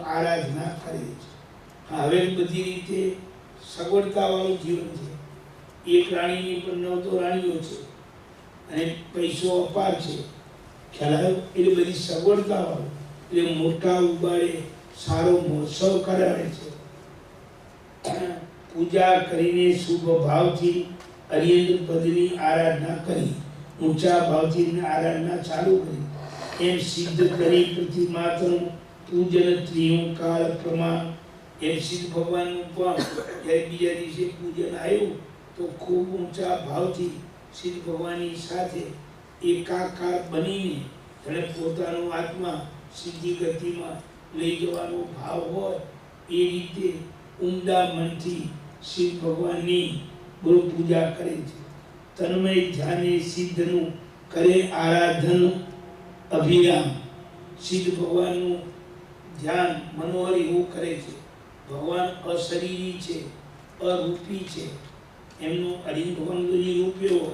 આરાધના કરે છે. હવે બધી રીતે સગવડતાવાળું જીવન છે. એક રાણીની પણ 9 તો રાણીઓ છે અને પૈસો અપાર છે. ખ્યાલ આવ્યો? એટલે બધી સગવડતાવાળું, એટલે મોટા ઉબાડે સારો મહોત્સવ કરાવે છે. પૂજા કરીને શુભ ભાવથી હરિયેન્દ્ર પદની આરાધના કરી, ઊંચા ભાવથી આરાધના ચાલુ કરી, એમ સિદ્ધ કરી પ્રતિમાત્ર પૂજન ત્રિયુંકાળ પ્રમાણ. એમ સિદ્ધ ભગવાનનું પણ જ્યારે બીજા દિવસે પૂજન આવ્યું તો ખૂબ ઊંચા ભાવથી સિદ્ધ ભગવાનની સાથે એકાકાર બનીને જેને પોતાનો આત્મા સિદ્ધિ ગતિમાં લઈ જવાનો ભાવ હોય એ રીતે ઉમદા મનથી શિવ ભગવાનની ગુરુ પૂજા કરે છે. તન્મય ધ્યાને સિદ્ધનું કરે આરાધન અભિરામ. સિદ્ધ ભગવાનનું ધ્યાન મનોહર એવું કરે છે. ભગવાન અશરીરી છે, અરૂપી છે. એમનું હરિ ભગવાન રૂપ એવો,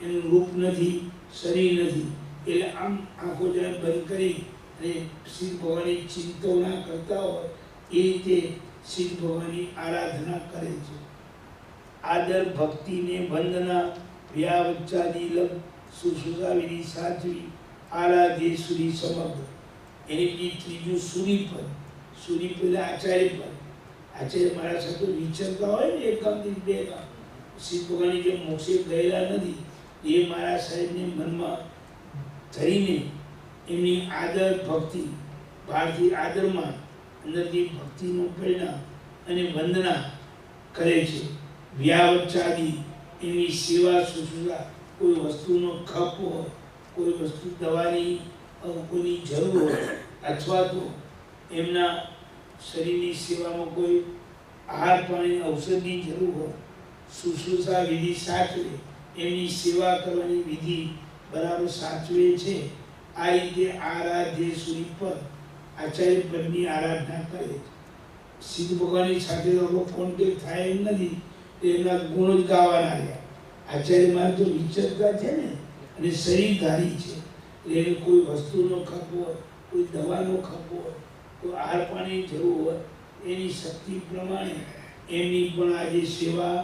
એનું રૂપ નથી, શરીર નથી. એટલે આમ આંખો જરા બંધ કરી અને શિવ ભગવાનની ચિંતવના કરતા હોય એ રીતે શિવ ભગવાનની આરાધના કરે છે. આદર ભક્તિને વંદના વ્યાવચ્ચાદી લગ સુસુસા વિધિ સાચવી આરાધ્ય સુરી સમગ્ર. એની બીજી ત્રીજું સૂરીપદ. સૂરીપદ આચાર્ય પદ. આચાર્ય મારા સાથે વિચરતા હોય ને એક ગામથી બે ગામ, શિવ ભગવાનની જે મોક્ષે ગયેલા નથી એ મારા સાહેબને મનમાં ધરીને એમની આદર ભક્તિ, બહારથી આદરમાં અંદરથી ભક્તિનું પરિણામ અને વંદના કરે છે. વ્યાવચ્ચાદી એની સેવા શુશ્રૂષા, કોઈ વસ્તુનો ખપ હોય, કોઈ વસ્તુ દવાની કોઈની જરૂર હોય અથવા તો એમના શરીરની સેવામાં કોઈ આહાર પાણી ઔષધની જરૂર હોય, શુશ્રૂષા વિધિ સાચવે, એમની સેવા કરવાની વિધિ બરાબર સાચવે છે. આ રીતે આરાધ્ય સૂરીપદ આચાર્ય પદની આરાધના કરે છે. સિદ્ધ ભગવાનની સાથે આપણો કોન્ટેક્ટ થાય એમ નથી, એમના ગુણ જ ગાવાના રહ્યા. આચાર્ય મારે તો વિચરતા છે ને અને શરીરધારી છે, એટલે એને કોઈ વસ્તુનો ખપ હોય, કોઈ દવાનો ખપ હોય, કોઈ આહાર પાણીની જરૂર હોય, એની શક્તિ પ્રમાણે એમની પણ આજે સેવા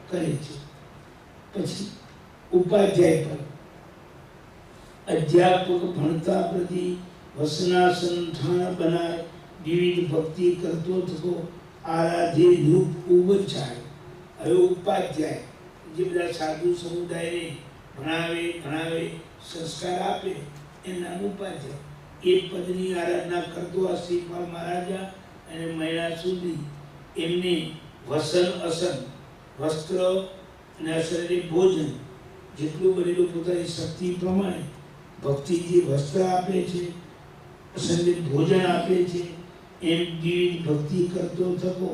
કરે છે. પછી ઉપાધ્યાય પર અધ્યાપક ભણતા પ્રતિ વસનાસન ઠાણ બનાય, વિવિધ ભક્તિ કરતો થતો આરાધ્ય રૂપ ઉબચાય. હવે ઉપાધ્યાય જે બધા સાધુ સમુદાયને ભણાવે સંસ્કાર આપે એ નામ ઉપાધ્યાય. એ પદની આરાધના કરતો આ શ્રીપાલ મહારાજા અને મહિલા સુધી એમને વસન અસન, વસ્ત્ર અને અસન એટલે ભોજન, જેટલું બનેલું પોતાની શક્તિ પ્રમાણે ભક્તિ જે વસ્ત્ર આપે છે, અસનને ભોજન આપે છે, એમ વિવિધ ભક્તિ કરતો થકો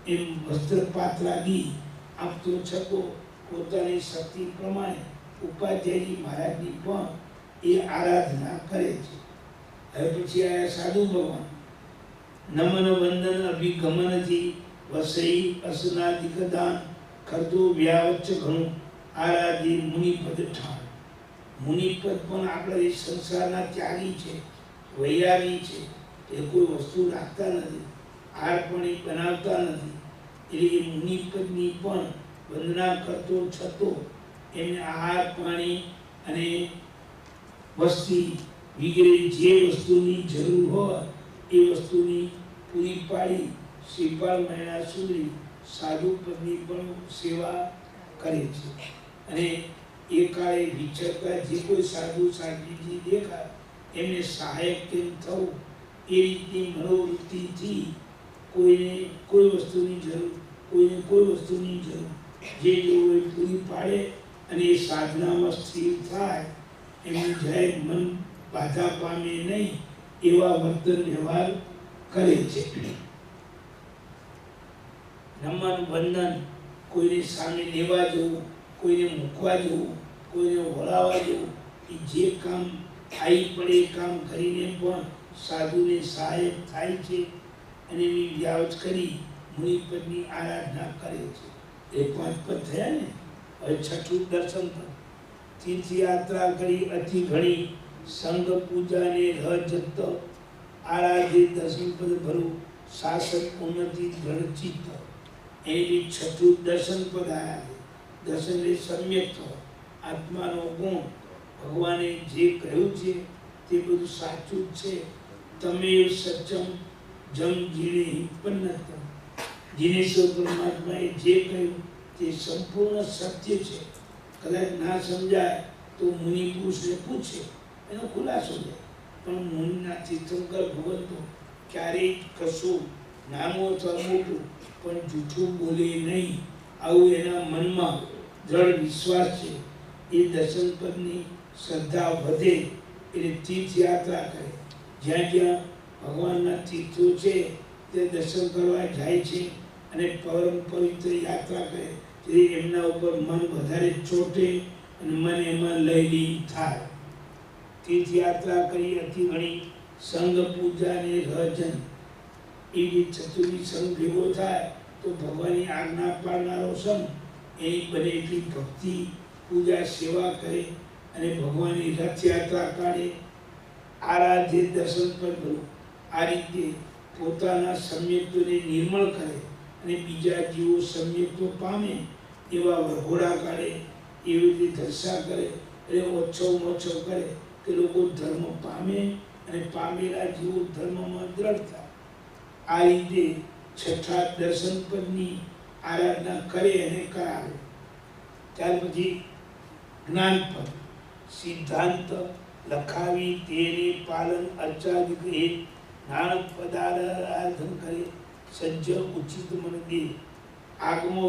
એમ વસ્ત્ર પાત્રાદી આપતો છતો પોતાની શક્તિ પ્રમાણે ઉપાધ્યાયજી મહારાજની પણ એ આરાધના કરે છે. હવે પછી આયા સાધુ ભગવાન. નમન વંદન અભિગમનથી વસઈ અસનાદિક દાન ખર્દો વ્યાવચ્ચ ઘણું આરાધી મુનિપદ ઠાણ. મુનિપદ પણ આપણા એ સંસારના ત્યાગી છે, વૈરાગી છે. એ કોઈ વસ્તુ રાખતા નથી, હાર પણ એ બનાવતા નથી. એટલે એ મુનિપદની પણ વંદના કરતો છતો એને આહાર પાણી અને વસ્તી વગેરે જે વસ્તુની જરૂર હોય એ વસ્તુની પૂરી પાડી શ્રીપાલ મહિના સુધી સાધુ પદની પણ સેવા કરે છે. અને એ કાળે વિચરતા જે કોઈ સાધુ સાધ્વીજી દેખાય એમને સહાયક કેમ થવું એ રીતની મનોવૃત્તિથી કોઈને કોઈ વસ્તુની જરૂર, કોઈને કોઈ વસ્તુની જરૂર જે જેવું એ પૂરી પાડે અને એ સાધનામાં સ્થિર થાય. એમનું જાય મન બાધા પામે નહીં એવા વર્તન વ્યવહાર કરે છે. નમન વંદન, કોઈને સામે લેવા જવું, કોઈને મૂકવા જવું, કોઈને વળાવવા જવું, એ જે કામ આવી પડે એ કામ કરીને પણ સાધુને સહાયક થાય છે અને એની વ્યાવચ કરી મુનિપદની આરાધના કરે છે. એ 5 પદ થયા ને. હવે છઠ્ઠું દર્શન પદ. તીર્થયાત્રા કરી અતિ ઘણી સંગ પૂજાને રજત આરાધે દર્શન પદ ભરું શાસક ઉન્નતિ દ્રઢ ચિત્ત. એ છઠ્ઠું દર્શન પદ આવ્યા છે. દર્શન એ સમ્યક થયો, આત્માનો ગુણ. ભગવાને જે કહ્યું છે તે બધું સાચું જ છે. તમે સત્યમ જમ જીણે હિપન્નતમ. જીનેશ્વર પરમાત્માએ જે કહ્યું તે સંપૂર્ણ સત્ય છે. કદાચ ના સમજાય તો મુનિ પુરુષને પૂછે, એનો ખુલાસો દે. પણ મુનિના તીર્થંકર ભગવંતો ક્યારેય કશું નાનું અથવા મોટું પણ જૂઠું બોલે નહીં. આવું એના મનમાં દ્રઢ વિશ્વાસ છે. એ દર્શન પદની શ્રદ્ધા વધે એટલે તીર્થયાત્રા કરે. જ્યાં જ્યાં ભગવાનના તીર્થો છે તે દર્શન કરવા જાય છે અને પરમ પવિત્ર યાત્રા કરે. એમના ઉપર મન વધારે ચોટે અને મન એમાં લયલીન થાય. તીર્થયાત્રા કરી અતિ ઘણી સંઘ પૂજા ને રજન. એ જે ચતુર્થી સંઘ ભેગો થાય તો ભગવાનની આજ્ઞા પાડનારો સંઘ એની બને એટલી ભક્તિ પૂજા સેવા કરે અને ભગવાનની રથયાત્રા કાઢે. આરાધ્ય દર્શન પર ભરું. આ રીતે પોતાના સમ્યક્તોને નિર્મળ કરે અને બીજા જીવો સમ્યક્તો પામે એવા વરઘોડા કાઢે. એવી રીતે દર્શા કરે એટલે ઓછવ કરે કે લોકો ધર્મ પામે અને પામેલા જીવો ધર્મમાં દ્રઢ થાય. આ રીતે છઠ્ઠા દર્શન પદની આરાધના કરે અને કરાવે. ત્યાર પછી જ્ઞાન પદ. સિદ્ધાંત લખાવી તેને પાલન અર્ચાદિક હેત જ્ઞાન પદારાધન કરે સજ્જ ઉચિત મન દે. આગમો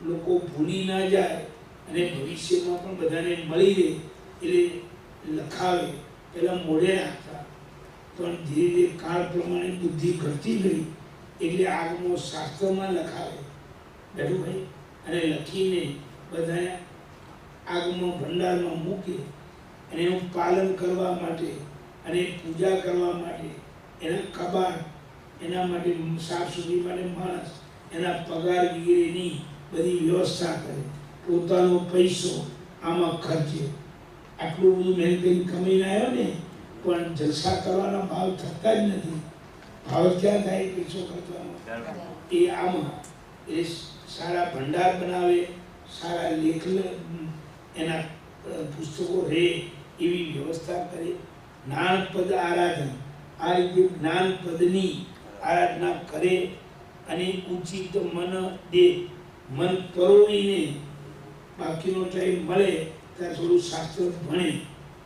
લોકો ભૂલી ના જાય અને ભવિષ્યમાં પણ બધાને મળી રહે એટલે લખાવે. પહેલાં મોઢે રાખતા પણ ધીરે ધીરે કાળ પ્રમાણે બુદ્ધિ ઘટતી ગઈ એટલે આગમો શાસ્ત્રમાં લખાવે. બેઠું ભાઈ. અને લખીને બધા આગમો ભંડારમાં મૂકે અને એનું પાલન કરવા માટે અને પૂજા કરવા માટે એના કબાટ, એના માટે સાફ સફાઈ માટે માણસ, એના પગાર વગેરેની બધી વ્યવસ્થા કરે. પોતાનો પૈસો આમાં ખર્ચે. આટલું બધું મહેનત કરીને કમાઈને આવ્યો ને પણ જલસા કરવાના ભાવ થતા જ નથી. ભાવ ક્યાં થાય પૈસો ખર્ચવાનો? એ આમાં એ સારા ભંડાર બનાવે, સારા લેખ એના પુસ્તકો રહે એવી વ્યવસ્થા કરે. જ્ઞાનપદ આરાધન. આ રીતે જ્ઞાનપદની આરાધના કરે અને ઉચિત મન દે. મન પરોવીને બાકીનો ટાઈમ મળે ત્યાં થોડું શાસ્ત્ર ભણે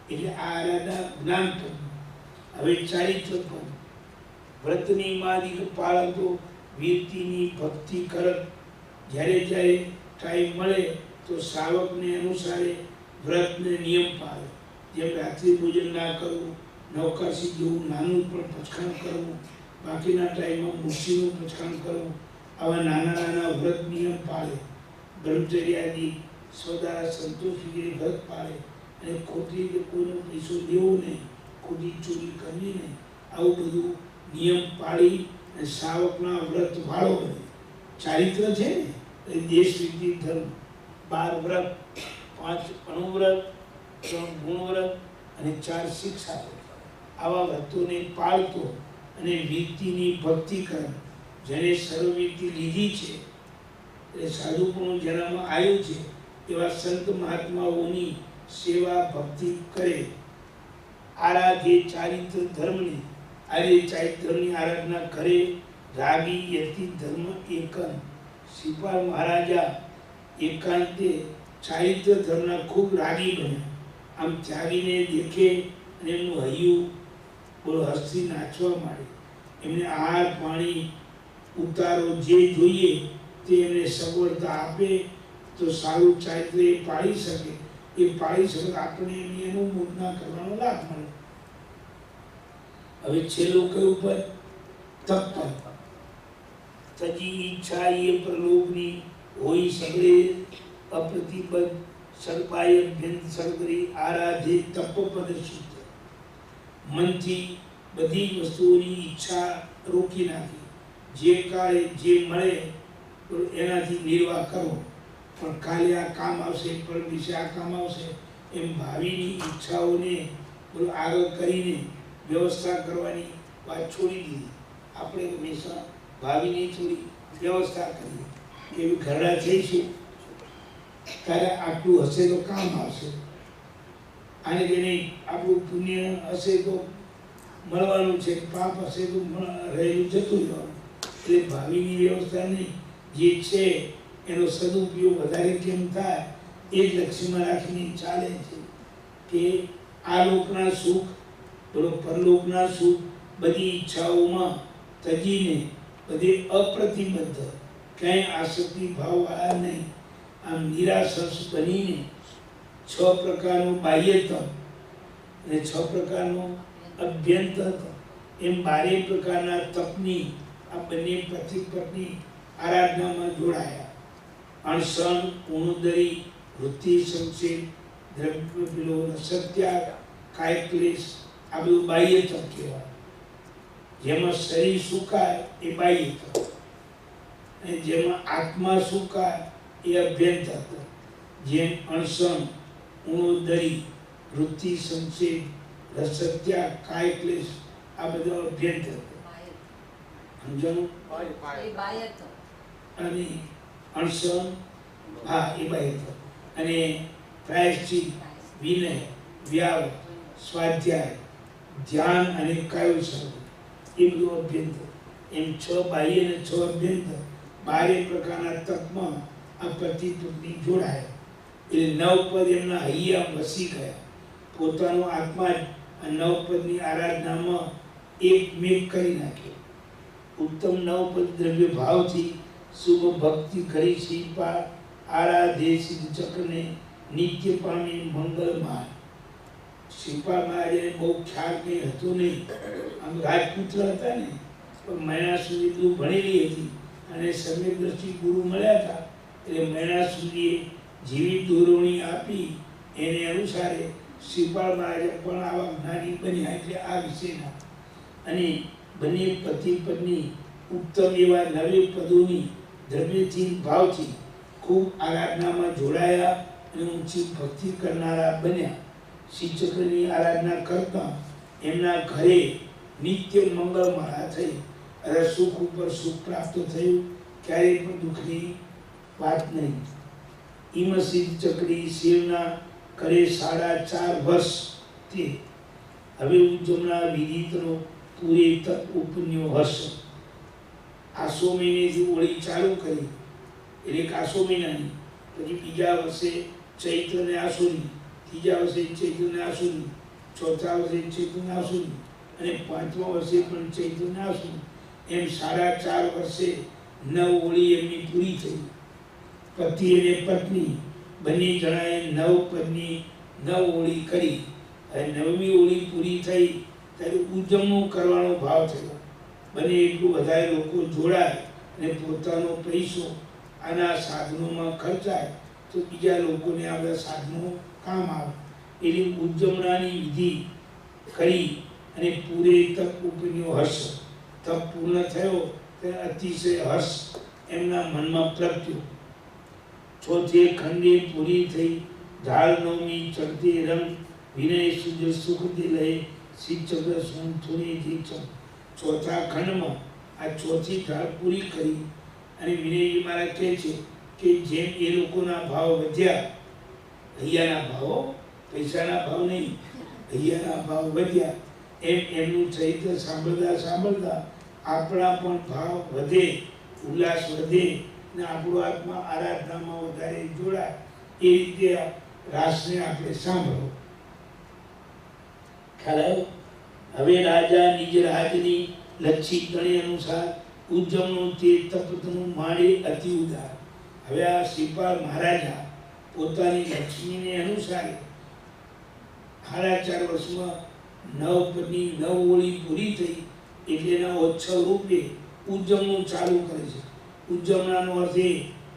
એટલે આ આરાધના જ્ઞાનપદ. હવે ચારિત્ર પદ. વ્રતની માદિક પાળતો વીરતીની ભક્તિ કરત. જ્યારે જ્યારે ટાઈમ મળે તો શ્રાવકને અનુસારે વ્રતને નિયમ પાળે. જેમ રાત્રિ ભોજન ના કરવું, નવકાશી જેવું નાનું પણ પચખાણ કરવું, બાકીના ટાઈમમાં મુઠ્ઠીનું પચખાણ કરવું, આવા નાના નાના વ્રત નિયમ પાળે. બ્રહ્મચર્યાદી સ્વદા સંતોષ વગેરે વ્રત પાળે અને ખોટી રીતે કોઈનો પૈસો લેવો નહીં, ખોટી ચોરી કરવી નહીં, આવું બધું નિયમ પાળી અને શ્રાવકના વ્રત વાળો બને. ચારિત્ર છે ને એ દેશ વિધિ ધર્મ, 12 વ્રત, 5 અણુવ્રત, 3 ગુણવ્રત અને 4 શિક્ષા. આવા વ્રતોને પાળતો અને વિધિની ભક્તિ કરે, જેને સર્વવિધિ લીધી છે એટલે સાધુપણું જેનામાં આવ્યું છે એવા સંત મહાત્માઓની સેવા ભક્તિ કરે. આરાધે ચારિત્ર ધર્મની, આજે ચારિત્ર ધર્મની આરાધના કરે. રાગી યતિ ધર્મ એકન, શ્રીપાલ મહારાજા એકાંતે ચારિત્ર ધર્મના ખૂબ રાગી બન્યા. આમ ત્યાગીને દેખે અને એમનું હૈયું બોલો હસથી નાચવા માંડે. એમને આહાર પાણી ઉતારો જે જોઈએ તે એમને સગવડતા આપે તો સારું ચારિત્ર એ પાળી શકે. એ પાળી શકે આપણે એની અનુમોદના કરવાનો લાભ મળે. હવે છેલ્લું કયું પદ? તપ પદ. તજી ઈચ્છા એ પ્રલોભની હોય સગળે અપ્રતિબદ્ધ સર્પાય અભ્યંત સર્ગરી આરાધે તપ પદ સૂત્ર. મનથી બધી વસ્તુઓની ઈચ્છા રોકી નાખી. જે કાળે જે મળે એનાથી નિર્વાહ કરો, પણ કાલે આ કામ આવશે, પર દિવસે આ કામ આવશે એમ ભાવિની ઈચ્છાઓને આગળ કરીને વ્યવસ્થા કરવાની વાત છોડી દીધી. આપણે હંમેશા ભાવિની થોડી વ્યવસ્થા કરીએ. એવી ઘરડા થઈશું ત્યારે આટલું હશે તો કામ આવશે, આને કે નહીં આપણું પુણ્ય હશે તો મળવાનું છે, પાપ હશે તો રહેલું જતું રહેવાનું. એટલે ભાવિની વ્યવસ્થા નહીં, જે છે એનો સદુપયોગ વધારે કેમ થાય એ જ લક્ષ્યમાં રાખીને ચાલે છે કે આ લોકના સુખ થોડો પરલોકના સુખ બધી ઈચ્છાઓમાં તજીને બધે અપ્રતિબદ્ધ, ક્યાંય આસક્તિ ભાવવાળા નહીં, આમ નિરાશસ બનીને 6 પ્રકારનું બાહ્ય તપ અને 6 પ્રકારનું અભ્યંતર તપ, એમ 12 પ્રકારના તપની આ બંને પતિ પત્ની આરાધનામાં જોડાયા. અણસણ, ઉણુદરી, વૃત્તિ સંક્ષેપ, દ્રવ્ય પેલો સત્યાગ, કાય ક્લેશ, આ બધું બાહ્ય તપ કહેવાય. જેમાં શરીર સુકાય એ બાહ્ય તપ, અને જેમાં આત્મા સુકાય એ અભ્યંતર તપ. જેમ અણસણ, ઉણુદરી, વૃત્તિ સંક્ષેપ, રસત્યાગ, કાય ક્લેશ, આ બધું અભ્યંતર તપ. સમજાણું? અને અણસણ, હા એ બાહ્ય તપ. અને પ્રાયશ્ચિત, વિનય, વ્યાવ, સ્વાધ્યાય, ધ્યાન અને કાયોત્સર્ગ એ બધું અભ્યંતર. એમ 6 બાહ્ય અને 6 અભ્યંતર 12 પ્રકારના તપમાં આ પતિ પત્ની જોડાયા. એટલે 9 પદ એમના હૈયા વસી ગયા. પોતાનો આત્મા જ આ 9 પદની આરાધનામાં એક મેઘ કરી નાખ્યો. ઉત્તમ 9 પદ દ્રવ્ય ભાવથી શુભ ભક્તિ કરી શ્રીપાદ આરાધે સિદ્ધ ચક્રને નિત્ય પામી મંગલમાં. શ્રીપાદ મહારાજને બહુ ખ્યાલ કંઈ હતો નહીં. આમ રાજપુત્ર હતા ને, પણ મહિના સુધી બધું ભણેલી હતી અને સમ્યકદર્શી ગુરુ મળ્યા હતા. એટલે મહિના સુધી જીવિત દોરવણી આપી એને અનુસારે શ્રીપાદ મહારાજ પણ આવા જ્ઞાની બન્યા. એટલે આ વિષયના અને બંને પતિ પત્ની ઉત્તમ એવા 9 પદોની દ્રવ્યથી ભાવથી ખૂબ આરાધનામાં જોડાયા અને ઊંચી ભક્તિ કરનારા બન્યા. શ્રીચક્રની આરાધના કરતા એમના ઘરે નિત્ય મંગળમાળા થઈ અને સુખ ઉપર સુખ પ્રાપ્ત થયું. ક્યારેય પણ દુઃખની વાત નહીં. ઈમ સિદ્ધ ચક્રી શિવના કરે 4.5 વર્ષ તે હવે ઉજવનાર વિધિતનો પૂરે તક ઉપન્યો હર્ષ. આસો મહિનેથી હોળી ચાલુ કરી એટલે આસો મહિનાની, પછી બીજા વર્ષે ચૈત્ર ને આસોની, ત્રીજા વર્ષે ચૈત્ર ને આસોની, ચોથા વર્ષે ચૈત્ર ને આસોની અને 5મા વર્ષે પણ ચૈત્ર ને આસોની. એમ 4.5 વર્ષે 9 હોળી એમની પૂરી થઈ. પતિ અને પત્ની બંને જણાએ 9 પદની 9 હોળી કરી. અને 9મી હોળી પૂરી થઈ ત્યારે ઉજવણું કરવાનો ભાવ થયો. બને એટલું વધારે લોકો જોડાય અને પોતાનો પૈસો આના સાધનોમાં ખર્ચાય તો બીજા લોકોને આ બધા સાધનો કામ આવે. એટલે ઉજવણાની વિધિ કરી અને પૂરે તપ ઉપન્યો હર્ષ. તપ પૂર્ણ થયો ત્યારે અતિશય હર્ષ એમના મનમાં પ્રગટ્યો. ચોથે ખંડે પૂરી થઈ ઢાળ નવમી ચડતે રંગ વિનય સુજ સુખ દિલય શિવ ચક્ર સુન થોડી જી. ચોથા ખંડમાં આ ચોથી ઢાળ પૂરી કરી અને વિનયજી મહારાજ કહે છે કે જેમ એ લોકોના ભાવ વધ્યા, હૈયાના ભાવો, પૈસાના ભાવ નહીં, હૈયાના ભાવ વધ્યા, એમ એમનું ચરિત્ર સાંભળતા સાંભળતા આપણા પણ ભાવ વધે, ઉલ્લાસ વધે ને આપણો આત્મા આરાધનામાં વધારે જોડાય. એ રીતે રાસને આપણે સાંભળો. ખ્યાલ આવ્યો? હવે રાજા નિજ રાજની લક્ષિત ગણે અનુસાર ઉજ્જવનું તે તપતનું માળે અતિ ઉદાર. હવે આ શ્રીપાલ મહારાજા પોતાની લક્ષ્મીને અનુસારે 4.5 વર્ષમાં 9 પદની 9 ઓળી પૂરી થઈ એટલે એના ઉત્સવ રૂપે ઉજ્જવનું ચાલુ કરે છે. ઉજ્જવણાનો અર્થ એ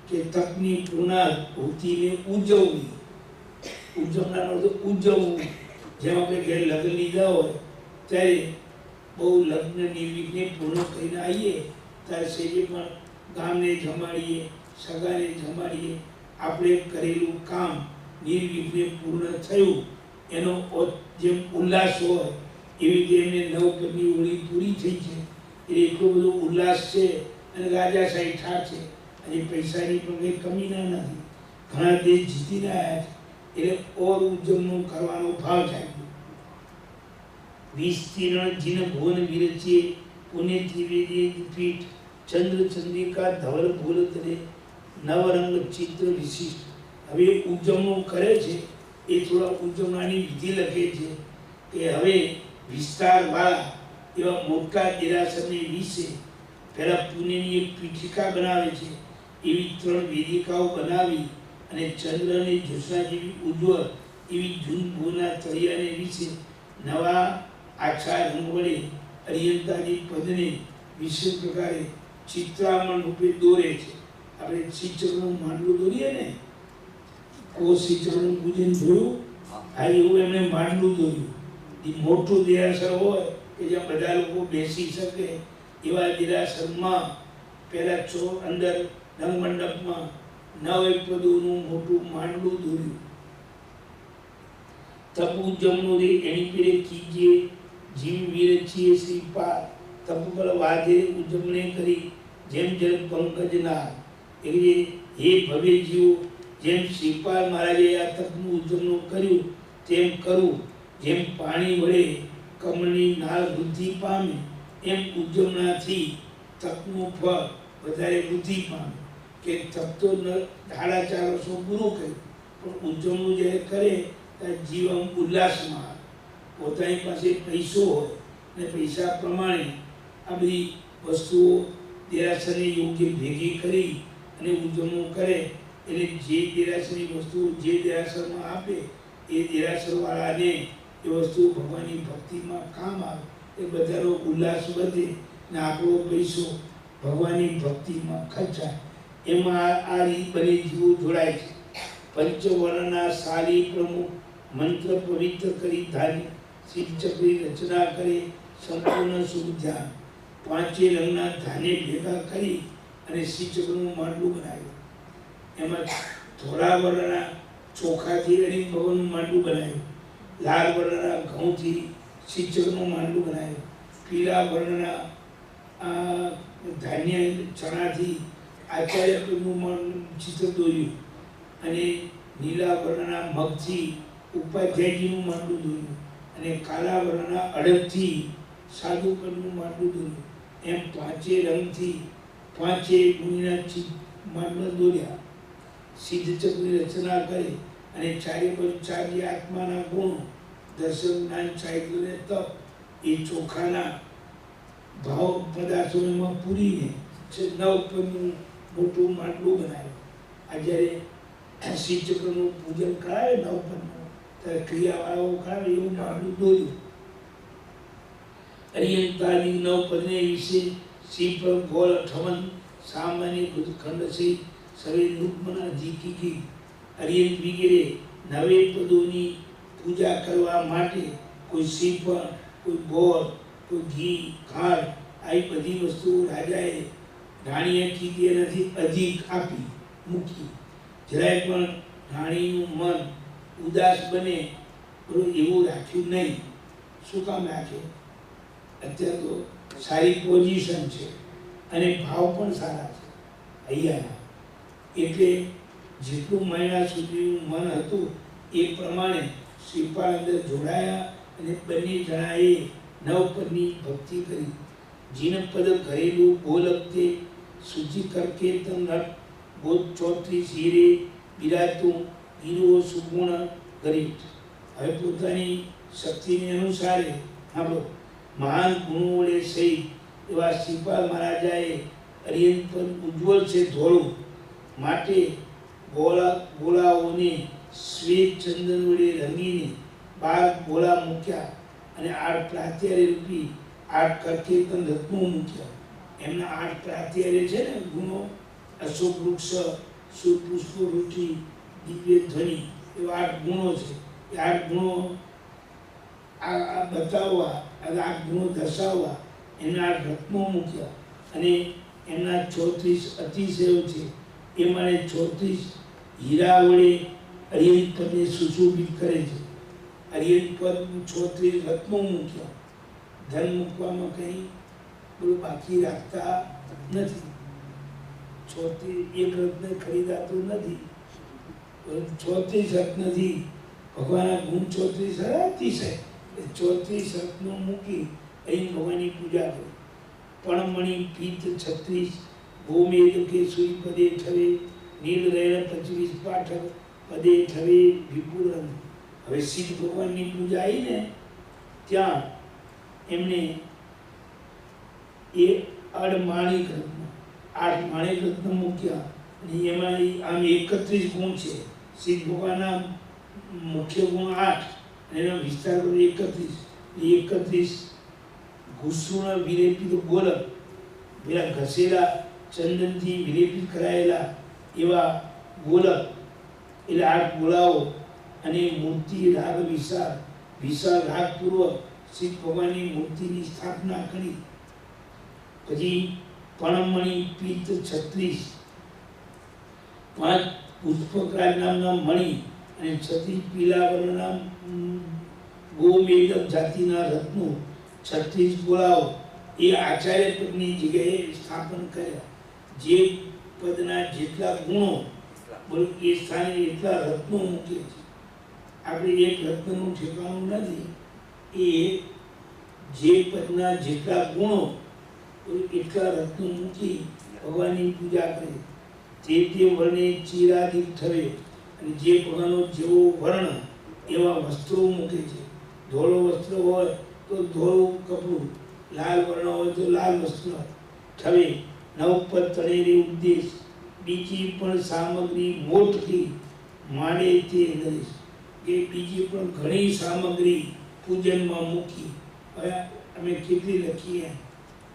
કે તપની પૂર્ણાહુતિને ઉજવવી. ઉજ્જવણાનો અર્થ ઉજવવું. જેમ આપણે ઘેર લગ્ન લીધા હોય ત્યારે બહુ લગ્ન નિર્વિઘ્ને પૂર્ણ કરીને આવીએ ત્યારે સેજે પણ ગામને જમાડીએ, સગાને જમાડીએ, આપણે કરેલું કામ નિર્વિઘ્ને પૂર્ણ થયું એનો જેમ ઉલ્લાસ હોય એવી રીતે એમને 9 પદની ઓળી પૂરી થઈ છે. એટલે એટલો બધો ઉલ્લાસ છે અને રાજાશાહી ઠાર છે. અને પૈસાની પણ કંઈ કમી નથી. ઘણા દેશ જીતીને આવ્યા છે એટલે ઓર ઉજ્જવનું કરવાનો ભાવ થાય. વિસ્તીર્ણ જીન ભુવન વિરચીએ પુણ્ય ત્રિવેદી પીઠ ચંદ્ર ચંદ્રિકા ધવલ ભૂલતરે નવરંગ ચિત્ર વિશિષ્ટ. હવે ઉજવણું કરે છે એ થોડા ઉજવણાની વિધિ લખે છે કે હવે વિસ્તારવાળા એવા મોટા દેરાસરને વિશે પહેલાં પુણ્યની એક પીઠિકા બનાવે છે. એવી 3 વેદિકાઓ બનાવી અને ચંદ્ર અને જ્યોત્સના જેવી ઉજ્જવળ એવી જૂનભૂના તળિયાને વિશે નવા આછા રંગ વડે અરિયંતાની પદને વિશેષ પ્રકારે ચિત્રામણ રૂપે દોરે છે. આપણે શ્રીચક્રનું માંડલું દોરીએ ને, શ્રીચક્રનું પૂજન જોયું, આ એવું એમણે માંડલું દોર્યું. એ મોટું દેરાસર હોય કે જ્યાં બધા લોકો બેસી શકે એવા દેરાસરમાં પહેલા અંદર રંગમંડપમાં 9 પદોનું મોટું માંડલું દોર્યું. તપુ જમનું રે એની પેરે કીજીએ જીવ વિરચીએ શ્રીપાલ. તપબળ વાજે ઉજવણી કરી જેમ જલ પંકજના. એટલે હે ભવ્ય જીવો, જેમ શ્રીપાલ મહારાજે આ તપનું ઉજવણું કર્યું તેમ કરું. જેમ પાણી વડે કમળની નાળ વૃદ્ધિ પામે એમ ઉજવણાથી તપનું ફળ વધારે વૃદ્ધિ પામે. કે તપ તો 4.5 વર્ષો પૂરું કર્યું પણ ઉજવણું જ્યારે કરે ત્યારે જીવન ઉલ્લાસમાં આવે. પોતાની પાસે પૈસો હોય અને પૈસા પ્રમાણે આ બધી વસ્તુઓ દેરાસરને યોગ્ય ભેગી કરી અને ઉજવણું કરે એટલે જે દેરાસરની વસ્તુઓ જે દેરાસરમાં આપે એ દેરાસરવાળાને એ વસ્તુ ભગવાનની ભક્તિમાં કામ આવે. એ બધાનો ઉલ્લાસ વધે ને આપણો પૈસો ભગવાનની ભક્તિમાં ખર્ચાય. એમાં આ રીત બને જીવો જોડાય છે. પંચવર્ણના સારી પ્રમુખ મંત્ર પવિત્ર કરી ધારી શિવચક્રની રચના કરે સંપૂર્ણ શુભ ધ્યાન. 5 રંગના ધાને ભેગા કરી અને શ્રીચક્રનું માંડલું બનાવ્યું. એમાં ધોળા વર્ણના ચોખાથી અણી ભવનનું માંડલું બનાવ્યું. લાલ વર્ણના ઘઉંથી શ્રીચક્રનું માંડલું બનાવ્યું. પીળા વર્ણના ધાન્ય ચણાથી આચાર્યનું ચિત્ર દોર્યું અને નીલા વર્ણના મગથી ઉપાધ્યાયજીનું માંડલું દોર્યું અને કાલા વર્ણના અડદથી સાધુકરનું માંડલું દોર્યું. એમ 5 રંગથી 5 ગુણના માંડલા દોર્યા. સિદ્ધચક્રની રચના કરી અને 4 આત્માના ગુણો દર્શન જ્ઞાન ચારિત્ર્ય તપ એ ચોખાના ભાવ પદાર્થોમાં પૂરીને 9 પદનું મોટું માંડલું બનાવ્યું. આ જ્યારે શ્રીચક્રનું પૂજન કરાવે 9 પદનું ત્યારે ક્રિયાવાળાઓ કરાવે એવું માંડલું દોર્યું. અરિયંતાની 9 પદને વિશે શ્રી પર ગોળ અઠમન સામાન્ય ખંડ સહિત સવે લુકમના જીકી અરિયંત વગેરે નવે પદોની પૂજા કરવા માટે કોઈ શ્રીફળ, કોઈ ગોળ, કોઈ ઘી, ખાંડ આવી બધી વસ્તુઓ રાજાએ રાણીએ કીધી એનાથી અધિક આપી મૂકી. જરાય પણ રાણીનું મન ઉદાસ બને એવું રાખ્યું નહીં. શું કામ રાખે? અત્યારે તો સારી પોઝિશન છે અને ભાવ પણ સારા છે અહીંયાના. એટલે જેટલું મહિના સુધીનું મન હતું એ પ્રમાણે શ્રીપાળ અંદર જોડાયા અને બંને જણાએ નવપદની ભક્તિ કરી. જીન પદ ઘરેલું બોલકતે સૂચિ કરકે તન બોધ ચોત્રીસ હીરે બિરાતું હીરો સુગુણ ગરીબ. હવે પોતાની શક્તિને અનુસારે આપણો મહાન ગુણો વડે સહિત એવા શ્રીપાલ મહારાજાએ અરિયંત પર ઉજ્જવળ છે ધોળું માટે ગોળાઓને શ્વેત ચંદન વડે રંગીને 12 ગોળા મૂક્યા અને 8 પ્રાત્યારે રૂપી 8 કરકેતન રત્નો મૂક્યા. એમના 8 પ્રાત્યારે છે ને ગુણો, અશોક વૃક્ષ, સુપુષ્પ રૂચિ, દિવ્ય ધ્વનિ, એવા 8 ગુણો છે. એ 8 ગુણો આ બતાવવા, આ 8 ગુણો દર્શાવવા એમના 8 રત્નો મૂક્યા અને એમના 34 અતિશયો છે. એ મને 34 હીરા વડે અરિયંત પદને સુશોભિત કરે છે. અરિયંત પદ 34 રત્નો મૂક્યા. ધન મૂકવામાં કંઈ બોલો બાકી રાખતા નથી. 34 એક રત્ન ખરીદાતું નથી. 34 રત્નથી ભગવાનના ગુણ 34 અતિશય. 34 રત્નો મૂકી અહીં ભગવાનની પૂજા કરી. પણમણી પીત 36 ભૂમેદ કેસુરી પદે ઠવે નીલ રેણ 25 પાઠક પદે ઠવે વિપુરન. હવે સિદ્ધ ભગવાનની પૂજા આવી ને ત્યાં એમને એ અડમાણિક રત્ન 8 માણિક રત્ન મૂક્યા અને એમાં આમ 31 ગુણ છે. સિદ્ધ ભગવાનના મુખ્ય ગુણ 8 અને એનો વિસ્તાર 31 ઘૂસુણ વિલેપિત ગોલક, પેલા ઘસેલા ચંદનથી વિલેપિત કરાયેલા એવા ગોલક એટલે 8 ગોળાઓ અને મૂર્તિ રાગ વિશાળ રાગપૂર્વક શ્રી ભગવાનની મૂર્તિની સ્થાપના કરી. પછી પણમણી પીત 36 5 પુષ્પકરાજ નામના મણી અને 36 પીલા વર્ણના ગોમેદક જાતિના રત્નો 36 ગોળાઓ એ આચાર્ય પદની જગ્યાએ સ્થાપન કર્યા. જે પદના જેટલા ગુણો બોલો એ સ્થાને એટલા રત્નો મૂકે છે. આપણે એક રત્નનું ઠેકાણું નથી. એ જે પદના જેટલા ગુણો એટલા રત્નો મૂકી ભગવાનની પૂજા કરે. તે વર્ણે ચિરાદિક થવે અને જે ભગવાનનો જેવો વર્ણ એવા વસ્ત્રો મૂકે છે. ધોળો વસ્ત્ર હોય તો ધોળું કપડું, લાલ વર્ણ હોય તો લાલ વસ્ત્ર થવે. નવપદ તળેરી ઉપદેશ બીજી પણ સામગ્રી મોટથી માંડે તે નરેશ. કે બીજી પણ ઘણી સામગ્રી પૂજનમાં મૂકી. હવે અમે કેટલી લખીએ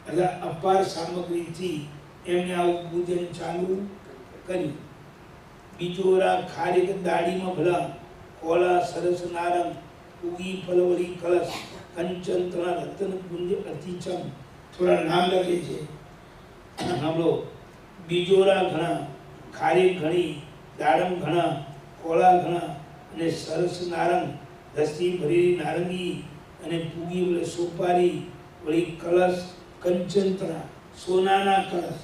એટલે અપાર સામગ્રીથી એમને આવું પૂજન ચાલુ કર્યું. બીજોરા ખારેક દાડીમાં ભલા કોલા સરસ નારંગ ઉગી ફલવરી કલશ કંચન તણા રતન પુંજ અતિચમ. થોડા નામ લખે છે સાંભળો. બીજોરા ઘણા, ખારેક ઘણી, દાડમ ઘણા, કોલા ઘણા અને સરસ નારંગ રસથી ભરેલી નારંગી અને પૂગી વડે સોપારી વળી કલશ કંચન તણા સોનાના કળશ.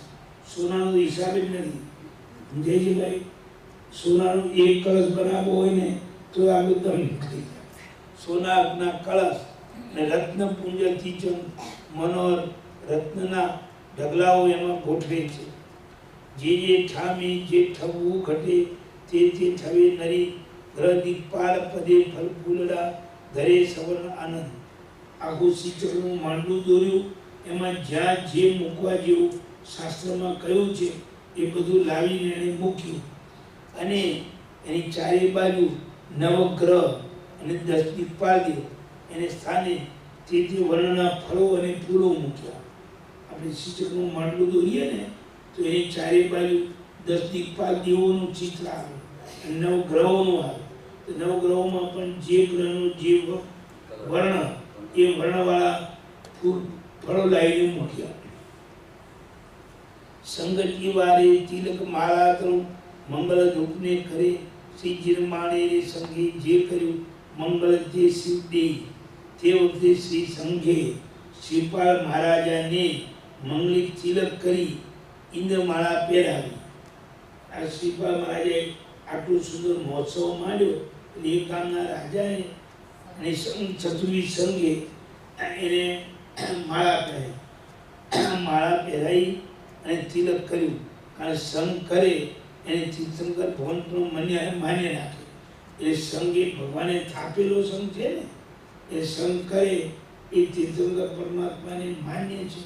સોનાનો હિસાબ જ નથી. સમજાય ભાઈ? સોનાનો એક કળશ બનાવવો હોય ને તો આ બધું થઈ જાય. સોનાના કળશ અને રત્નપુંજ અતિચમ મનોહર રત્નના ઢગલાઓ એમાં ગોઠવે છે. જે ઠામે જે ઠવવું ઘટે તે ઠવે નરી ગ્રહ દીપાલ પદે ફલ ફૂલડા ધરે સવર્ણ આનંદ. આખું શ્રીચક્રનું માંડવું દોર્યું. એમાં જ્યાં જે મૂકવા જેવું શાસ્ત્રમાં કહ્યું છે એ બધું લાવીને એને મૂક્યું અને એની ચારે બાજુ નવગ્રહ અને 10 દીપાલ દે એને સ્થાને તે વર્ણના ફળો અને ફૂલો મૂક્યા. આપણે શ્રીચક્રનું માંડવું દોરીએ ને તો એની ચારે બાજુ 10 દીકપાલ દેવોનું ચિત્ર આવે, નવગ્રહોનું આવે. તો નવગ્રહોમાં પણ જે ગ્રહનો જે વર્ણ એ વર્ણવાળા ફળો લાવીને મૂક્યા. સંગતિ વારે તિલક માળા કરું મંગળ રૂપને કરે, શ્રી જીરમાણે સંગે જે કર્યું મંગળ તે શિવ દે. તે વખતે શ્રી સંઘે શ્રીપાલ મહારાજાને મંગલિક તિલક કરી ઇન્દ્રમાળા પહેરાવી. આ શ્રીપાલ મહારાજાએ આટલું સુંદર મહોત્સવ માંડ્યો. એ ગામના રાજાએ અને ચતુર્વી સંઘે એને માળા પહેરાવી. માળા પહેરાવી અને તિલક કર્યું. કારણ સંઘ કરે એને તીર્થંકર ભવન પણ માન્ય રાખે. એટલે સંઘ એ ભગવાને થાપેલો સંઘ છે ને, એ સંઘ કરે એ તીર્થંકર પરમાત્માને માન્ય છે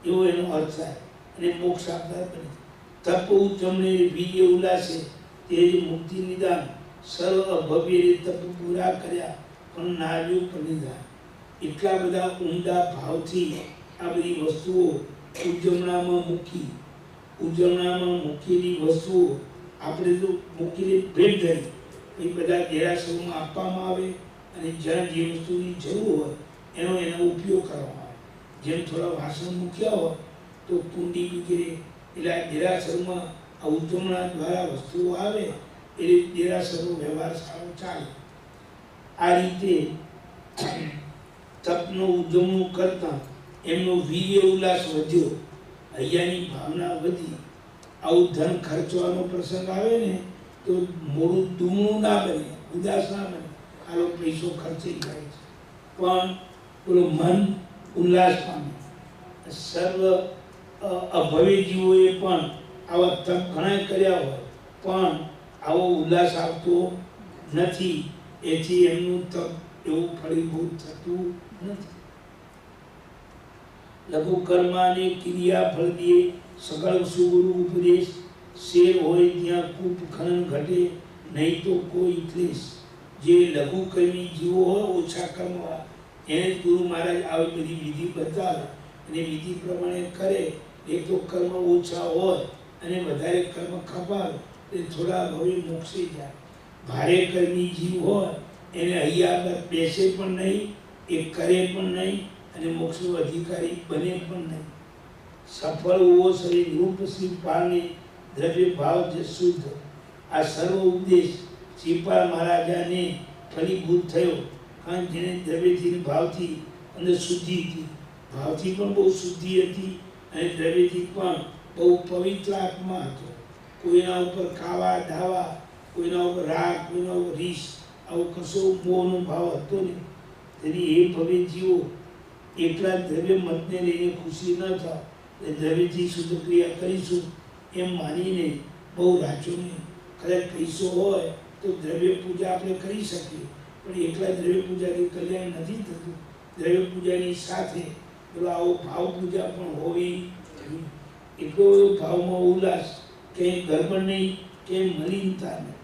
એવો એનો અર્થ થાય અને મોક્ષ આપનાર બને. તપ ઉત્તમને વીર્ય ઉલ્લાસે તે જ મુક્તિ નિદાન, સર્વ અભવ્ય તપ પૂરા કર્યા પણ નાર્યું પરિધાન. એટલા બધા ઊંડા ભાવથી આ બધી વસ્તુઓ ઉજવણામાં મૂકેલી વસ્તુઓ આપણે તો મૂકીને ભેટ ધરી એ બધા દેરાસરોમાં આપવામાં આવે અને જ્યાં જે વસ્તુની જરૂર હોય એનો ઉપયોગ કરવામાં આવે. જેમ થોડા વાસણ મૂક્યા હોય તો કુંડી વગેરે એટલે આ દેરાસરમાં આ ઉજવણા દ્વારા વસ્તુઓ આવે એટલે દેરાસરનો વ્યવહાર સારો ચાલે. આ રીતે તપનો ઉજવણું કરતા એમનો વીર્ય ઉલ્લાસ વધ્યો, હૈયાની ભાવના વધી. આવું ધન ખર્ચવાનો પ્રસંગ આવે ને તો મોડું દુમણું ના બને, ઉદાસ ના બને. આનો પૈસો ખર્ચી જાય છે પણ પેલો મન ઉલ્લાસ પામે. સર્વ અભવ્ય જીવોએ પણ આવા તપ ઘણા કર્યા હોય પણ આવો ઉલ્લાસ આવતો નથી. એથી એમનું તપ એવું ફળીભૂત થતું નથી. લઘુ કર્માને ક્રિયા ફળ દે, સકળ સુગુરુ ઉપદેશ. શેર હોય ત્યાં કૂપ ખનન ઘટે, નહીં તો કોઈ ક્લેશ. જે લઘુ કર્મી જીવો હોય, ઓછા કર્મવાળા, એને જ ગુરુ મહારાજ આવી બધી વિધિ બતાવે અને વિધિ પ્રમાણે કરે. એક તો કર્મ ઓછા હોય અને વધારે કર્મ ખપાવે એ થોડા હવે મોક્ષે જાય. ભારે કર્મી જીવ હોય એને અહીંયા આગળ બેસે પણ નહીં, એ કરે પણ નહીં અને મોક્ષનો અધિકારી બને પણ નહીં. સફળ હોવો શરીર રૂપ શ્રી પાલને, દ્રવ્ય ભાવ જે શુદ્ધ. આ સર્વ ઉપદેશ શ્રીપાલ મહારાજાને ફલીભૂત થયો. કારણ જેને દ્રવ્યથી ભાવથી અંદર શુદ્ધિ હતી, ભાવથી પણ બહુ શુદ્ધિ હતી અને દ્રવ્યથી પણ બહુ પવિત્ર આત્મા હતો. કોઈના ઉપર ખાવા ધાવા, કોઈના ઉપર રાગ, કોઈના ઉપર રીસ, આવો કશો મોહનો ભાવ હતો નહીં. તેથી એ ભવ્ય જીવો એકલા દ્રવ્ય મતને લઈને ખુશી ન થાય, એ દ્રવ્યથી શુદ્ધ ક્રિયા કરીશું એમ માનીને બહુ રાચો નહીં. કદાચ પૈસો હોય તો દ્રવ્ય પૂજા આપણે કરી શકીએ પણ એકલા દ્રવ્ય પૂજાથી કલ્યાણ નથી થતું. દ્રવ્ય પૂજાની સાથે પેલો આવો ભાવ પૂજા પણ હોવી જોઈએ. એટલો ભાવમાં ઉલ્લાસ, ક્યાંય ગરબડ નહીં, ક્યાંય મલિનતા નહીં.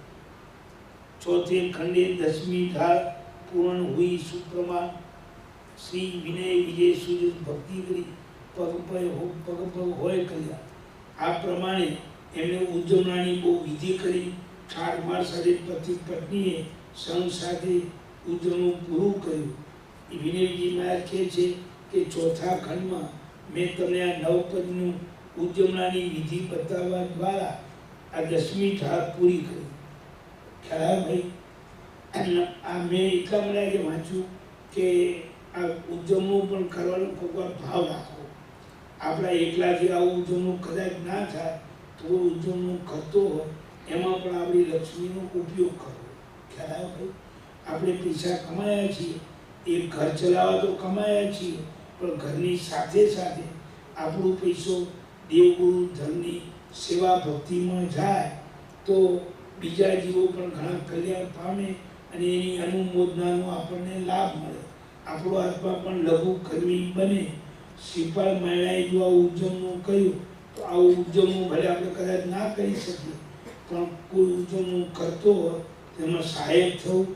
ચોથે ખંડે 10મી ઢાળ પૂર્ણ હુઈ સુપ્રમાણ, શ્રી વિનય વિજય સૂર્ય ભક્તિ કરી પગ પગ હોય કલ્યાણ. આ પ્રમાણે એમણે ઉજવણાની બહુ વિધિ કરી. ઠાઠમાળ સાથે પતિ પત્નીએ સંઘ સાથે ઉજવણું પૂરું કર્યું. એ વિનયજી મહારાજ કહે છે કે ચોથા ખંડમાં મેં તમને આ નવપદનું ઉજવણાની વિધિ બતાવવા દ્વારા આ 10મી ઢાળ પૂરી કરી. ખ્યાલ ભાઈ, આ મેં એટલા માટે વાંચ્યું કે આ ઉજવણું પણ કરવાનો કોઈ ભાવ રાખવો. આપણા એકલાથી આવું ઉજવણું કદાચ ના થાય તો ઉજવણું કરતો હોય એમાં પણ આપણી લક્ષ્મીનો ઉપયોગ કરવો. ખ્યાલ ભાઈ, આપણે પૈસા કમાયા છીએ, એ ઘર ચલાવવા તો કમાયા છીએ પણ ઘરની સાથે સાથે આપણો પૈસો દેવગુરુ ધર્મની સેવા ભક્તિમાં જાય તો બીજા જીવો પણ ઘણા કલ્યાણ પામે અને એની અનુમોદનાનો આપણને લાભ મળે. આપણો આત્મા પણ લઘુ કર્મી બને. શ્રીપાલ મહિલાએ જો આ ઉજવણું કર્યું તો આવું ઉજવણું ભલે આપણે કદાચ ના કરી શકીએ પણ કોઈ ઉજવણું કરતો હોય તેમાં સહાયક થવું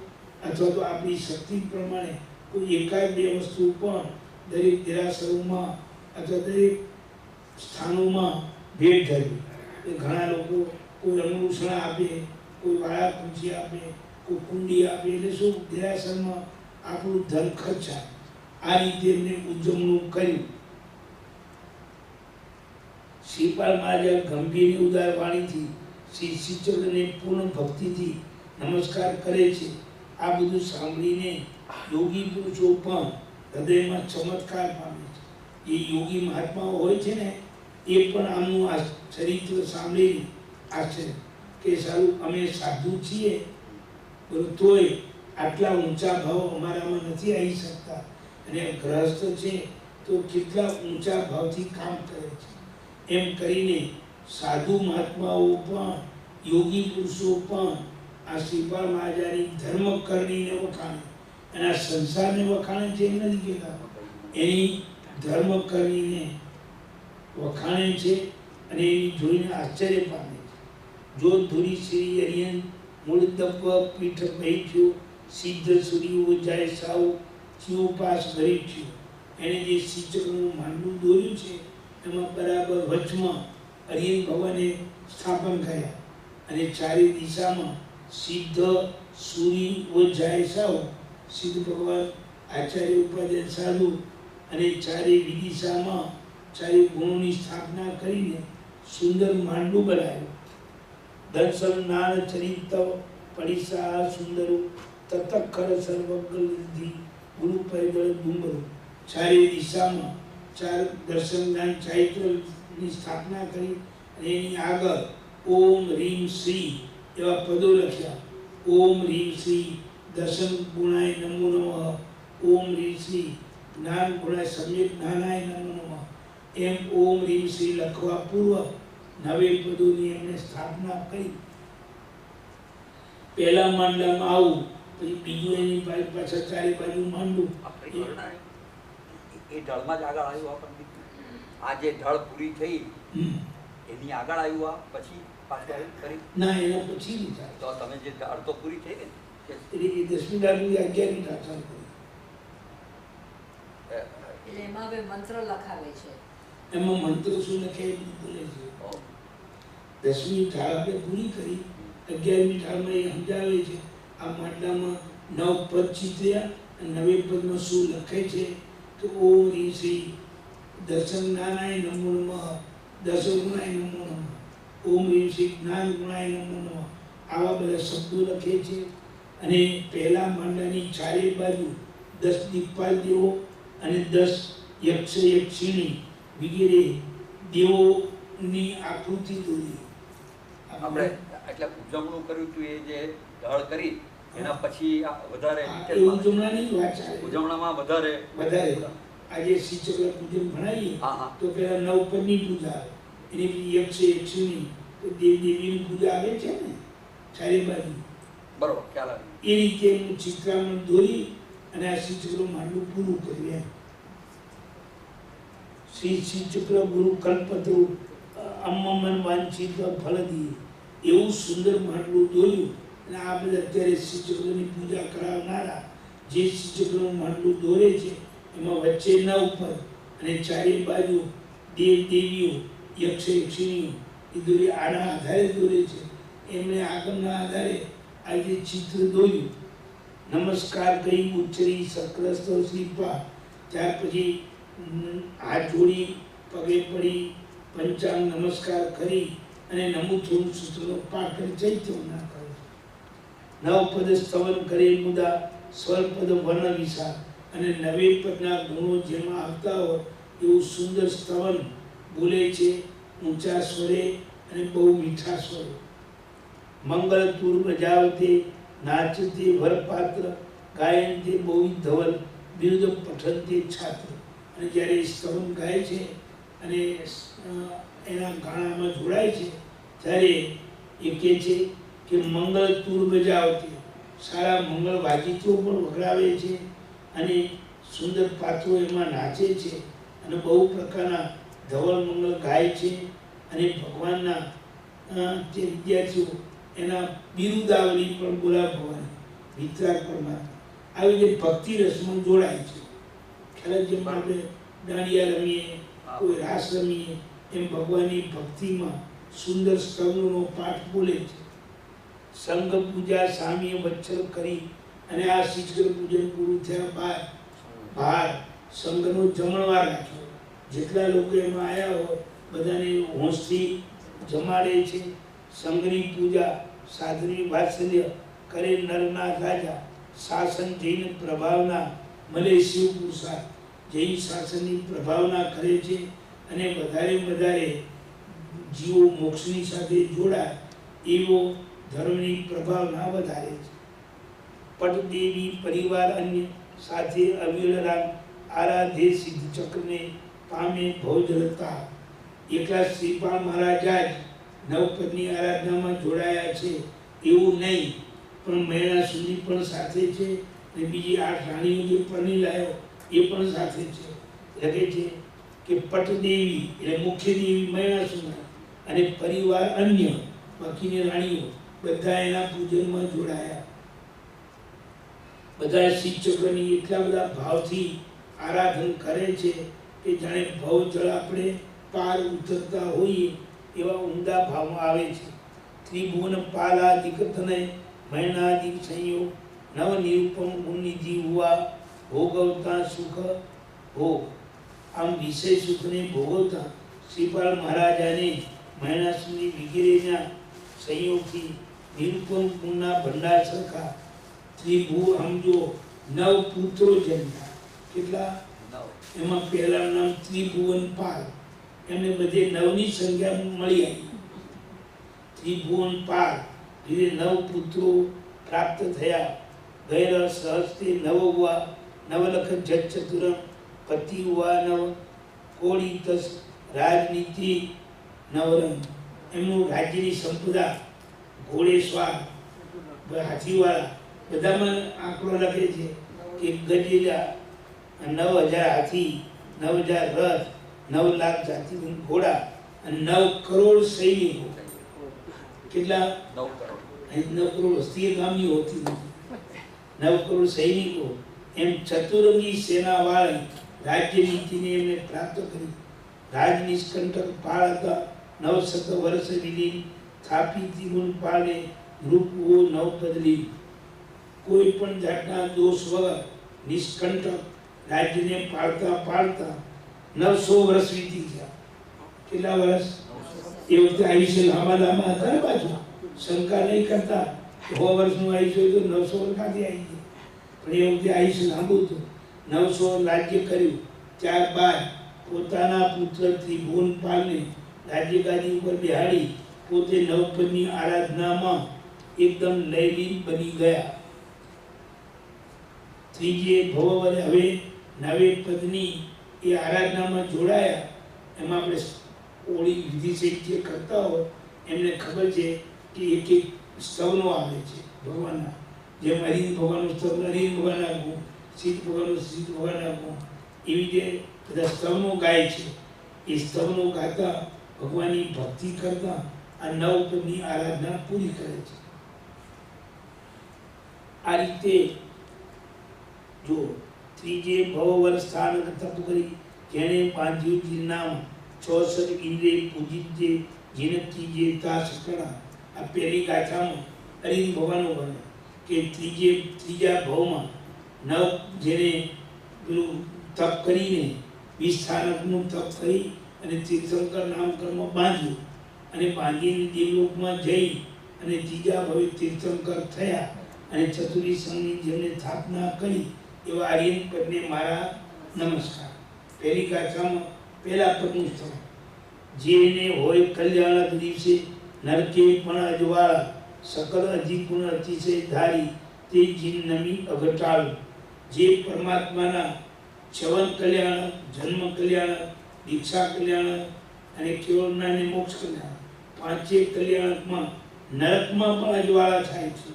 અથવા તો આપણી શક્તિ પ્રમાણે કોઈ એકાદ બે વસ્તુ પણ દરેક દેરાસરોમાં અથવા દરેક સ્થાનોમાં ભેટ ધરવી. કે ઘણા લોકો કોઈ અંગૂઠા આપે, કોઈ વાળા પૂંછી આપે, કોઈ કુંડી આપે, એટલે શું દેરાસરમાં આપણું ધન ખર્ચાય. આ રીતે એમને ઉજવણું કર્યું. શ્રીપાલ મહારાજ ગંભીર ઉદાર વાણીથી શ્રી શ્રીચક્રને પૂર્ણ ભક્તિથી નમસ્કાર કરે છે. આ બધું સાંભળીને યોગી પુરુષો પણ હૃદયમાં ચમત્કાર પામે છે. એ યોગી મહાત્માઓ હોય છે ને, એ પણ આમનું આ ચરિત્ર સાંભળીને આશ્ચર્ય કે સારું અમે સાધુ છીએ તોય આટલા ઊંચા ભાવ અમારામાં નથી આવી શકતા, અને ગ્રહસ્થ છે તો કેટલા ઊંચા ભાવથી કામ કરે છે. એમ કરીને સાધુ મહાત્માઓ પણ યોગી પુરુષો પણ આ શ્રીપાલ મહારાજની ધર્મ કરણીને વખાણે, અને આ સંસારને વખાણે છે એમ નથી કહેતા, એની ધર્મ કરણીને વખાણે છે અને એની જોઈને આશ્ચર્ય પામે છે. જો ધુરી શ્રી હરિયન મૂળ દપ પીઠ બેઠ્યો, સિદ્ધ સૂર્યો જાય સાવ ચિયો પાસ ગરીઠ્યો. એણે જે શ્રીચક્રનું માંડવું દોર્યું છે એમાં બરાબર વચમાં હરિયન ભગવાને સ્થાપન કર્યા, અને ચારે દિશામાં સિદ્ધ સૂર્ય જાય સાવ, સિદ્ધ ભગવાન આચાર્ય ઉપાધ્યાય સાધુ, અને ચારે વિદિશામાં ચારે ગુણોની સ્થાપના કરીને સુંદર માંડવું બનાવ્યું. દર્શન નાન ચરિત પડિસા સુંદરો તતખર સર્વગલધિ ગુરુ પૈદળ ડુંગરો. ચારે દિશામાં ચાર દર્શન જ્ઞાન ચારિત્રની સ્થાપના કરી, અને એની આગળ ઓમ રીમ શ્રી એવા પદો લખ્યા. ઓમ રીમ શ્રી દર્શન ગુણાય નમો નમઃ, ઓમ રીમ શ્રી જ્ઞાન ગુણાય સમ્યક જ્ઞાનાય નમો નમઃ. એમ ઓમ રીમ શ્રી લખવા પૂર્વ 9 પદોની એમણે સ્થાપના કરી. પહેલા માંડલામાં આવું, પછી બીજું એની પાછળ ચારે બાજુ માંડવું. એ ઢળમાં જ આગળ આવ્યું આપણને. આ જે ઢળ પૂરી થઈ એની આગળ આવ્યું, આ પછી પાછું આવ્યું કરી ના, એના પછી નહીં થાય. તો તમે જે ઢળ તો પૂરી થઈ ને એટલે એ 10મી ડાળની 11મી ડાળ ચાલુ કરી. એટલે એમાં હવે મંત્ર લખાવે છે. એમાં મંત્ર શું લખે એ બધું બોલે છે. 10મી ડાળ આપણે પૂરી કરી, 11મી ડાળમાં એ સમજાવે છે. આ માંડલામાં 9 પદ ચિત્ર્યા, અને 9 પદમાં શું લખે છે તો ઓમ રીમ શ્રી દર્શન જ્ઞાનાય નમો નમઃ, દર્શન ગુણાય નમો નમઃ, ઓમ રીમ શ્રી જ્ઞાન ગુણાય નમો નમઃ. આવા બધા શબ્દો લખે છે. અને પહેલા માંડલાની ચારે બાજુ 10 દિક્પાલ દેવો અને 10 યક્ષ યક્ષિણી વગેરે દેવોની આકૃતિ દોરી. આપણે એટલે ઉજવણું કર્યું હતું. એ જે ઢળ કરી એના પછી વધારે ઉજવણાની વાત ચાલે. ઉજવણામાં વધારે આજે શ્રીચક્ર પૂજન ભણાવીએ તો પેલા 9 પદની પૂજા આવે, એની પછી યક્ષ યક્ષિણી દેવ દેવીની પૂજા આવે છે ને ચારે બાજુ. બરોબર, ખ્યાલ આવે. એ રીતે એનું ચિત્રામણ દોરી અને આ શ્રીચક્ર માંડવું પૂરું કર્યું. શ્રી શ્રીચક્ર ગુરુ કલ્પતરુ અમ્મન વાંછિત ફલદી, એવું સુંદર માંડવું દોર્યું. અને આ બધા અત્યારે શ્રીચક્રની પૂજા કરાવનારા જે શ્રીચક્રનું માંડવું દોરે છે એમાં વચ્ચે 9 પદ અને ચારે બાજુ દેવ દેવીઓ યક્ષ યક્ષિણીઓ એ દોરી આના આધારે દોરે છે. એમણે આગળના આધારે આ જે ચિત્ર દોર્યું. નમસ્કાર કહી ઉચ્ચરી સક્રસ્ત શ્રીપા, ત્યાર પછી હાથ જોડી પગે પડી પંચાંગ નમસ્કાર કરી અને નમુથું સૂત્રનો પાઠ કરી ચૈત્યના કરે. 9 પદ સ્તવન કરે મુદા સ્વરપદ વર્ણ વિશાળ, અને 9 પદના ગુણો જેમાં આવતા હોય એવું સુંદર સ્તવન બોલે છે, ઊંચા સ્વરે અને બહુ મીઠા સ્વરે. મંગળ તુર બજાવતે નાચતે વરપાત્ર, ગાયનતે બહુ ધવલ બિરુદ પઠનતે છાત્ર. અને જ્યારે સ્તવન ગાય છે અને એના ગાણામાં જોડાય છે ત્યારે એ કહે છે કે મંગળ તુર બજાવતી, સારા મંગળ વાજિત્રો પણ વગડાવે છે, અને સુંદર પાત્રો એમાં નાચે છે, અને બહુ પ્રકારના ધવલ મંગળ ગાય છે. અને ભગવાનના જે વિદ્યાર્થીઓ એના બિરુદાવલી પણ બોલા ભગવાન વિતરાગ પરમાત્મા આવી જે ભક્તિ રસમાં જોડાય છે. ખ્યાલ જેમ આપણે દાંડિયા રમીએ, કોઈ રાસ રમીએ, એમ ભગવાનની ભક્તિમાં સુંદર સ્તવનો પાઠ બોલે છે. સંઘ પૂજા સામ્ય વચ્ચલ કરી અને આ શીતળ પૂજન પૂરું થયા બાદ બહાર સંઘનો જમણવાર રાખ્યો. જેટલા લોકો એમાં આવ્યા હોય બધાને હોંશથી જમાડે છે. સંઘની પૂજા સાધની વાત્સલ્ય કરે નરના રાજા. શાસન જૈન પ્રભાવના મળે શિવ પુરુષાર્થ. જૈન શાસનની પ્રભાવના કરે છે અને વધારે જીવો મોક્ષની સાથે જોડાય એવો ધર્મની પ્રભાવના વધારે છે. પટદેવી પરિવાર અન્ય સાથે અવિરરામ આરાધે સિદ્ધ ચક્રને પામે ભોજલતા. એકલા શ્રીપાલ મહારાજા જ નવપદની આરાધનામાં જોડાયા છે એવું નહીં, પણ મહિના સુધી પણ સાથે છે અને બીજી 8 રાણીઓ જે પરણી લાવ્યો એ પણ સાથે છે. લખે છે કે પટદેવી એટલે મુખ્ય દેવી મહિનાસુના અને પરિવાર અન્ય બાકીની રાણીઓ બધા એના પૂજનમાં જોડાયા. બધા શિવચક્રની એટલા બધા ભાવથી આરાધન કરે છે કે જાણે ભવજળ આપણે પાર ઉતરતા હોઈએ એવા ઊંડા ભાવમાં આવે છે. ત્રિભુવન પાલાદિક તનય મૈનાદિક સંયોગ નવ નિરૂપમ ગુણનિધિ હુઆ ભોગવતા સુખ ભોગ. આમ વિષય સુખને ભોગવતા શ્રીપાલ મહારાજાને મૈનાસુની વગેરેના સંયોગથી નિરૂપમ ગુણના ભંડાર સરખા ત્રિભુ સમજો 9 પુત્રો જન્મ્યા. કેટલા? એમાં પહેલાનું નામ ત્રિભુવન પાલ. એમને બધે 9ની સંખ્યા મળી આવી. ત્રિભુવન પાલ એટલે 9 પુત્રો પ્રાપ્ત થયા. ગૈર સહસ્તે નવ હુઆ નવલખ જજ ચતુરમ પતિ હુઆ નવ કોળી તસ રાજનીતિ નવરંગ. એમનું રાજ્યની સંપદા ઘોડેશ્વર હાથીવાળા બધામાં આંકડો લખે છે કે ગજેલા 9000 હાથી 9000 રથ 9 લાખ જાતિબંધ ઘોડા અને 9 કરોડ સૈનિકો. કેટલા? 9 કરોડ. 9 કરોડ વસ્તી ગામની હોતી નથી. 9 કરોડ સૈનિકો. એમ ચતુરંગી સેનાવાળી રાજ્ય નીતિને એમને પ્રાપ્ત કરી. રાજનિષ્કંટક પાળ હતા. 9 વર્ષ વિલીન થાપી ત્રિગુણ પાળે રૂપવો 9 બદલી. કોઈ પણ જાતના દોષ વગર નિષ્કંટક રાજ્યને પાળતા 900 વર્ષ વીતી ગયા. કેટલા વર્ષ? એ વખતે આયુષ્ય લાંબા હતા ને. પાછું શંકા નહીં કરતા 100 વર્ષનું આયુષ્ય હોય તો 900 વર્ષ ખાતી આવી ગઈ. પણ એ વખતે આયુષ્ય લાંબુ હતું. 900 રાજ્ય કર્યું. ત્યારબાદ પોતાના પુત્ર ત્રિભુવન પાલને રાજ્યગાદી ઉપર બેહાડી પોતે નવપદની આરાધનામાં એકદમ લયલીન બની ગયા. ત્રીજે ભવ હવે નવે પદની એ આરાધનામાં જોડાયા. એમાં આપણે ઓળી વિધિ જે કરતા હોય એમને ખબર છે કે એક સ્તવનો આવે છે ભગવાનના. જેમ હરિન ભગવાનનું સ્તવ હરિન ભગવાનના ગુણ, સિદ્ધ ભગવાનનું સિદ્ધ ભગવાનના ગુણ, એવી જે બધા સ્તવનો ગાય છે. એ સ્તવનો ગાતા ભગવાનની ભક્તિ કરતા આ 9 પદની આરાધના પૂરી કરે છે. આ રીતે જો ત્રીજે ભવવર સ્થાન તપ કરી જેણે બાંધ્યું જે નામ 64 ઇન્દ્રિય પૂજિત જે જેને ત્રીજે તાસ કણા. આ પહેલી ગાથામાં હરિન ભગવાનનો વર્ણન કે ત્રીજા ભવમાં 9 જેને પેલું તપ કરીને વિસ્થાનકનું તપ કરી અને તીર્થંકર નામકર્મ બાંધ્યું અને બાંધીને દેવલોકમાં જઈ અને ત્રીજા ભવે તીર્થંકર થયા અને ચતુરી સંઘની જેમને સ્થાપના કરી એવા આર્યન પદને મારા નમસ્કાર. પહેલી ગાથામાં પહેલા પદનું સ્થળ જેને હોય કલ્યાણક દિવસે નરકે પણ અજવાળા સકલ અધિગુણ અતિશય ધારી તે જીન નમી અઘટાળું. જે પરમાત્માના છવન કલ્યાણ, જન્મ કલ્યાણ, દીક્ષા કલ્યાણ અને કેવળ જ્ઞાન મોક્ષ કલ્યાણ, 5 કલ્યાણકમાં નરકમાં પણ અજવાળા થાય છે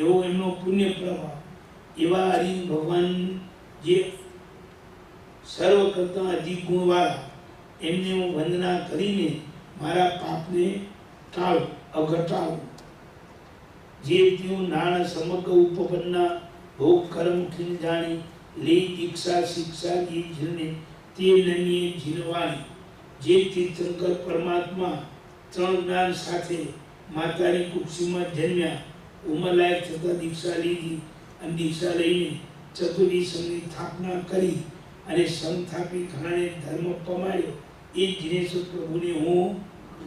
એવો એમનો પુણ્ય પ્રભાવ. એવા હરિ ભગવાન જે સર્વ કરતા અધિક ગુણવાળા, એમને હું વંદના કરીને મારા પાપને ટાળું, અઘટાળું. જે તેવું નાણ સમગ્ર ઉપપન્ના ભોગ કર્મ ખીન જાણી લે દીક્ષા શિક્ષા જે જીને તે નમીએ જીનવાણી. જે તીર્થંકર પરમાત્મા ત્રણ જ્ઞાન સાથે માતાની કુક્ષીમાં જન્મ્યા, ઉંમરલાયક થતા દીક્ષા લીધી અને દીક્ષા લઈને ચતુર્થી સંઘની સ્થાપના કરી અને સંઘ સ્થાપી ઘણાને ધર્મ પમાડ્યો. એ જીનેશ્વર પ્રભુને હું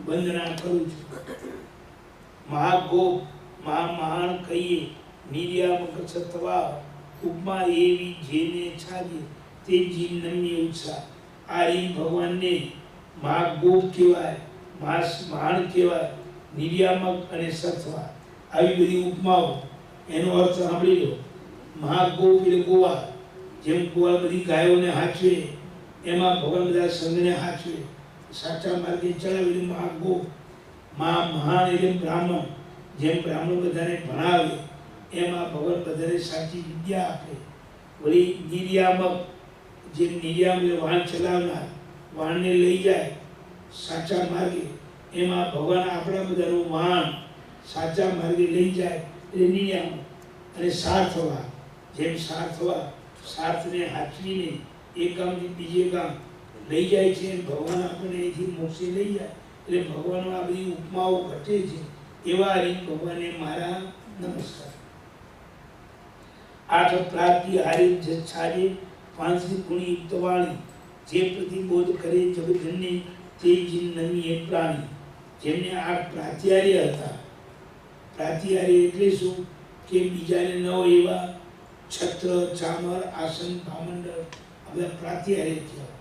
વંદના કરું છું. મહાગોપ મહાન કહીએ નિર્યામક સત્વા ઉપમા એવી જેને છાજે તે જીવ નમ્ય ઉત્સાહ. આ રીત ભગવાનને મહાગોપ કહેવાય, મહાન કહેવાય, નિર્યામક અને સત્વા, આવી બધી ઉપમાઓ. એનો અર્થ સાંભળી લો. મહાગોપ એટલે ગોવા, જેમ ગોવા બધી ગાયોને હાચવે એમાં ભગવાન બધા સંઘને હાચવે, સાચા માર્ગે ચલાવે. મહાગોપ મહાન એટલે બ્રાહ્મણ, જેમ બ્રાહ્મણ બધાને ભણાવે એમાં ભગવાન બધાને સાચી વિદ્યા આપે. વળી નિર્યામક, જેમ નિર્યામ એટલે વાહન ચલાવનાર, વાહનને લઈ જાય સાચા માર્ગે, એમાં ભગવાન આપણા બધાનું વાહન સાચા માર્ગે લઈ જાય એટલે નિર્યામક. અને સાર્થવા, જેમ સાર્થવા સાર્થને હાચવીને એક ગામથી બીજે ગામ લઈ જાય છે, ભગવાન આપણને અહીંથી મોક્ષે લઈ જાય. એટલે ભગવાનનો આ બધી ઉપમાઓ ઘટે છે. એવા રીત ભગવાનને મારા નમસ્કાર. આઠ પ્રાપ્તિ હારી છાજે પાંચમી ગુણી યુક્ત વાણી, જે પ્રતિબોધ કરે જગતજનને તે જીન નમી એક પ્રાણી. જેમને આઠ પ્રાત્યાર્ય હતા. પ્રાત્યાર્ય એટલે શું કે બીજાને ન હોય એવા છત્ર, ચામર, આસન, ભામંડળ આ બધા પ્રાત્યાર્ય કહેવાય.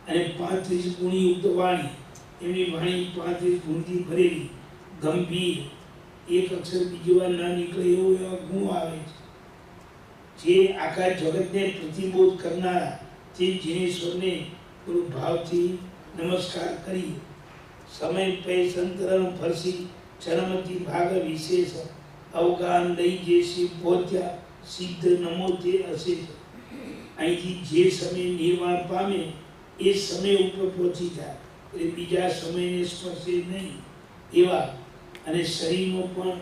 અને 35 ગુણી યુક્ત વાણી, એમની વાણી 35 ગુણથી ભરેલી, ગંભીર, એક અક્ષર બીજી વાર ના નીકળે એવા ગુણ આવે છે. જે આખા જગતને પ્રતિબોધ કરનારા તે જીનેશ્વરને ગુરુ ભાવથી નમસ્કાર કરી. સમય પે સંતરણ ફરસી ચરમથી ભાગ વિશેષ, અવગાન લઈ જે શિવ પહોંચ્યા સિદ્ધ નમો તે અશેષ. અહીંથી જે સમય નિર્વાણ પામે એ સમય ઉપર પહોંચી જાય, એટલે બીજા સમયને સ્પર્શે નહીં એવા. અને શરીરનો પણ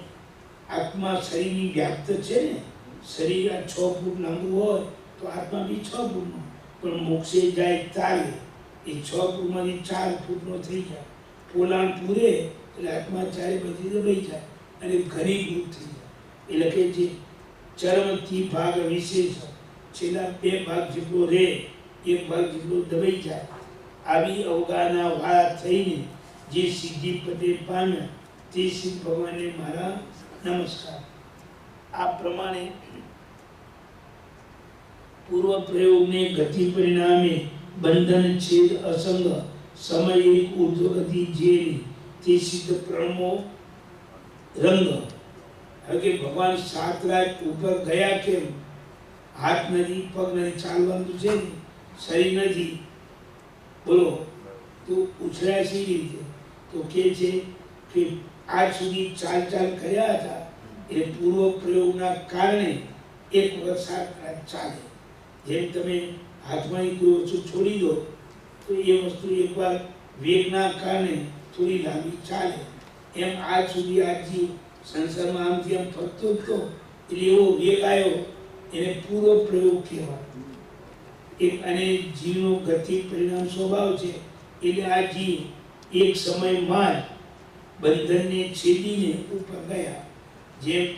આત્મા શરીરની વ્યાપ્ત છે ને, શરીર આ 6 ફૂટ લાંબુ હોય તો આત્મા બી 6 ફૂટનો, પણ મોક્ષે જાય તારે એ 6 ફૂટમાંથી 4 ફૂટનો થઈ જાય. પોલાણ પૂરે એટલે આત્મા ચારે બધી દબાઈ જાય અને ઘનીભૂત થઈ જાય. એટલે કે જે ચરમથી ભાગ વિશેષ, છેલ્લા 2 ભાગ જેટલો રહે, 1 ભાગ જેટલો દબાઈ જાય. આવી અવગાના વાળા થઈને જે સિદ્ધિ પદે પામ્યા તે શ્રી ભગવાનને મારા નમસ્કાર. આ પ્રમાણે પૂર્વ પ્રયોગને ગતિ પરિણામે બંધન છેદ અસંગ સમય એક ઉર્ધ્વગતિ જેની તે સિદ્ધ પ્રણમો રંગ. હવે ભગવાન 7 રાત ઉપર ગયા કેમ? હાથ નથી, પગ નથી, ચાલવાનું છે ને, શરીર નથી, બોલો તો ઉછળ્યા સી રીતે? તો કે છે કે આજ સુધી ચાલ કર્યા હતા એટલે પૂર્વ પ્રયોગના કારણે એક વખત 7 રાત ચાલે. જેમ તમે હાથમાં કોઈ વસ્તુ છોડી દો તો એ વસ્તુ એકવાર વેગના કારણે થોડી લાંબી ચાલે. એમ આજ સુધી આ જીવ સંસારમાં આમથી આમ ફરતો હતો એટલે એવો વેગ આવ્યો, એને પૂર્વ પ્રયોગ કહેવાય. અને જીવનો ગતિ પરિણામ સ્વભાવ છે. એટલે આ જીવ એક સમયમાં બંધનને છેદીને ઉપર ગયા. જેમ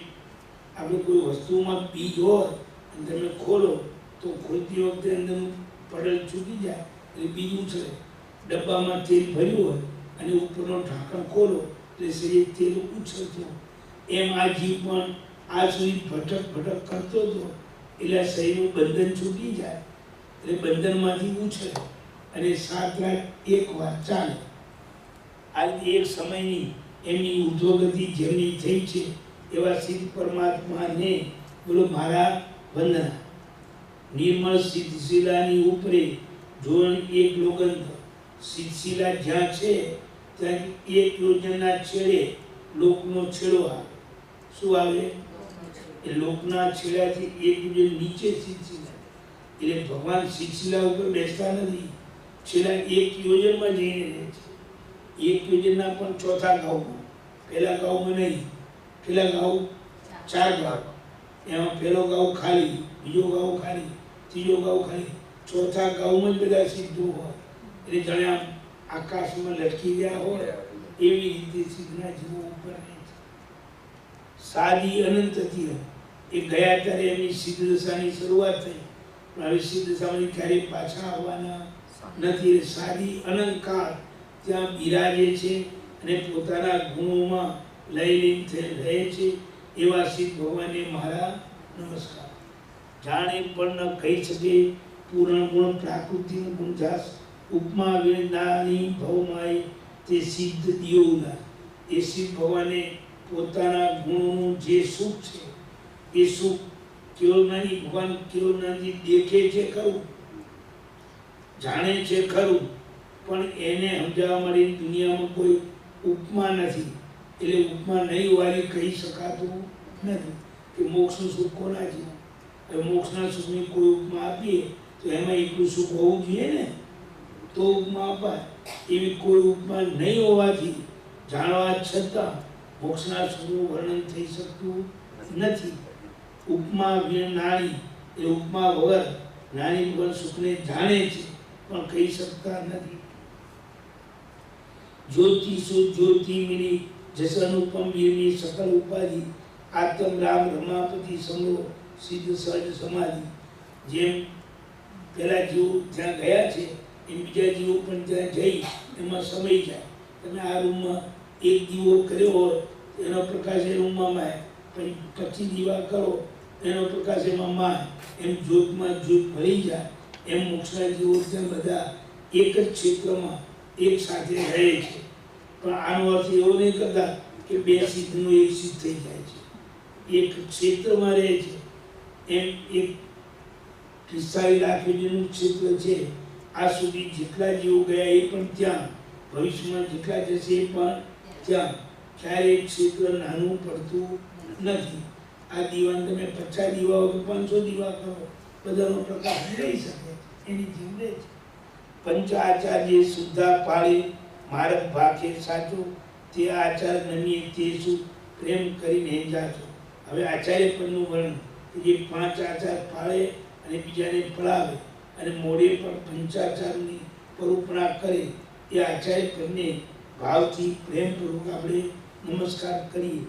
આપણે કોઈ વસ્તુમાં બીજ હોય અને તમે ખોલો તો ખોલતી વખતે અંદરનું પડલ છૂટી જાય એટલે બીજ ઉછળે. ડબ્બામાં તેલ ભર્યું હોય અને ઉપરનો ઢાંકણ ખોલો એટલે શરીર તેલ ઉછળતું. એમ આ જીવ પણ આ સુધી ભટક કરતો હતો એટલે શરીરનું બંધન છૂટી જાય એટલે બંધનમાંથી ઉછળે અને 7 રાત એકવાર ચાલે. આ એક સમયની એમની ઉર્ધ્વગતિ જેમની થઈ છે એવા સિદ્ધ પરમાત્માને બોલો મારા વંદના. નિર્મળ સિદ્ધશિલાની ઉપરે જોણ એક લોગંધ. સિદ્ધશિલા જ્યાં છે ત્યાં એક યોજનના છેડે લોકનો છેડો આવે. શું આવે? એ લોકના છેડાથી એક યોજન નીચે સિદ્ધશિલા. એટલે ભગવાન સિદ્ધશિલા ઉપર બેસતા નથી, છેલ્લા એક યોજનમાં જઈને રહે છે. એક યોજનના પણ ચોથા ગાઉમાં, પહેલા ગાઉમાં નહીં, પેલા ગાઉ 4 ગાઉ, એમાં પહેલો ગાઉ ખાલી, બીજો ગાઉ ખાલી, ત્રીજો ગાઉ ખાલી, ચોથા ગાઉમાં જ બધા સિદ્ધો હોય. એટલે જાણે આમ આકાશમાં લટકી ગયા હોય એવી રીતે સિદ્ધના જીવો ઉપર રહે છે. સાદી અનંત હતી એ ગયા ત્યારે એમની સિદ્ધ દશાની શરૂઆત થઈ, પણ હવે સિદ્ધ દશામાંથી ક્યારેય પાછા આવવાના નથી. સાદી અનંત કાળ ત્યાં બિરાજે છે અને પોતાના ગુણોમાં લયલીન થઈ રહે છે. એવા સિદ્ધ ભગવાનને મારા નમસ્કાર. જાણે પણ ન કહી શકે પૂર્ણ ગુણ પ્રાકૃતિક ગુણજાસ ઉપમા વિનાની ભવમાય તે સિદ્ધ દિયોના. એ સિદ્ધ ભગવાને પોતાના ગુણોનું જે સુખ છે એ સુખ કેવલનાની ભગવાન કેવલનાની દેખે છે ખરું, જાણે છે ખરું, પણ એને સમજાવવા માટે દુનિયામાં કોઈ ઉપમા નથી. એટલે ઉપમા નહીં હોવાની કહી શકાતું નથી કે મોક્ષનું સુખ કોના જેવું. હવે મોક્ષના સુખની કોઈ ઉપમા આપીએ તો એમાં એટલું સુખ હોવું જોઈએ ને, તો ઉપમા અપાય. એવી કોઈ ઉપમા નહીં હોવાથી જાણવા છતાં મોક્ષના સુખનું વર્ણન થઈ શકતું નથી. ઉપમા નાની એ ઉપમા વગર નાની વગર સુખને જાણે છે પણ કહી શકતા નથી. જ્યોતિ સો જ્યોતિ મિલી જસનુપમ વીરની સકલ ઉપાધિ આત્મ રામ રમાપતિ સમરો સિદ્ધ સહજ સમાધિ. જેમ પેલા જીવો જ્યાં ગયા છે એમ બીજા જીવો પણ ત્યાં જઈ એમાં સમય જાય. તમે આ રૂમમાં એક દીવો કર્યો હોય એનો પ્રકાશ એ રૂમમાં માય, પછી 25 દીવા કરો એનો પ્રકાશ એમાં માય, એમ જ્યોતમાં જ્યોત ભળી જાય. એમ મોક્ષના જીવો ત્યાં બધા એક જ ક્ષેત્રમાં એક સાથે રહે છે. પણ આનો અર્થ એવો નહીં કરતા કે બે સિદ્ધનું એક સિદ્ધ થઈ જાય છે. એક ક્ષેત્રમાં રહે છે. એમ એક 45 લાખ યોજનનું ક્ષેત્ર છે. આ સુધી જેટલા જીવો ગયા એ પણ ત્યાં, ભવિષ્યમાં જેટલા જશે એ પણ ત્યાં. ક્યારેય ક્ષેત્ર નાનું પડતું નથી. આ દીવાને તમે 50 દીવા કે 500 દીવા કરો બધાનો પ્રકાશ રહી શકે એની જીવ રહે છે. પંચ આચાર્ય શુદ્ધા પાળે માર્ગ ભાખે સાચો તે આચાર નમીએ તે શું પ્રેમ કરીને જાચો. હવે આચાર્ય પદનું વર્ણન જે 5 આચાર પાળે અને બીજાને પળાવે અને મોડે પણ પંચાચારની પરુપણા કરે એ આચાર્ય પદને ભાવથી પ્રેમપૂર્વક આપણે નમસ્કાર કરીએ.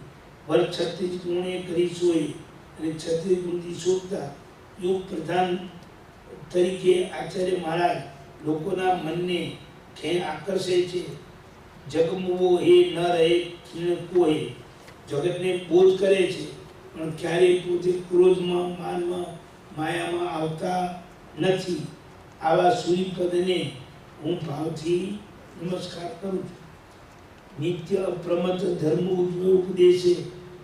વર 36 ગુણે કરી સોય અને 36 ગુણથી શોધતા યુગ પ્રધાન તરીકે આચાર્ય મહારાજ લોકોના મનને આકર્ષે છે. જગમુવો હે ન રહે ખીણ કોહે. જગતને બોધ કરે છે પણ ક્યારેય પોતે ક્રોધમાં માનમાં માયામાં આવતા નથી. આવા સૂર્યપદને હું ભાવથી નમસ્કાર કરું છું. નિત્ય અપ્રમત ધર્મ ઉપદેશે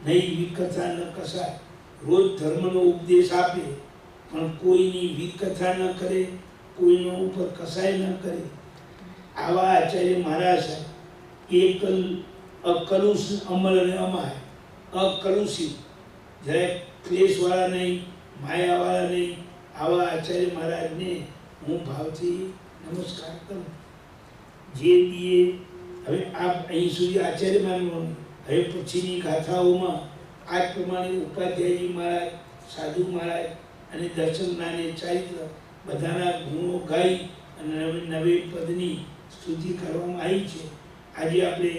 નહીં વિકથા ન કસાય. રોજ ધર્મનો ઉપદેશ આપે પણ કોઈની વિકથા ન કરે, કોઈનો ઉપર કસાય ન કરે. આવા આચાર્ય મહારાજ એકલ અકલુષ અમલ અને અમાય. અકલુષિત જ્યારે ક્લેશવાળા નહીં, માયાવાળા નહીં, આવા આચાર્ય મહારાજને હું ભાવથી નમસ્કાર કરું. જે દીએ હવે આપ અહીં સુધી આચાર્ય માનવાનું. હવે પછીની ગાથાઓમાં આ પ્રમાણે ઉપાધ્યાયજી મહારાજ, સાધુ મહારાજ અને દર્શનનાને ચારિત્ર બધાના ગુણો ગાઈ અને નવે પદની સ્તુતિ કરવામાં આવી છે. આજે આપણે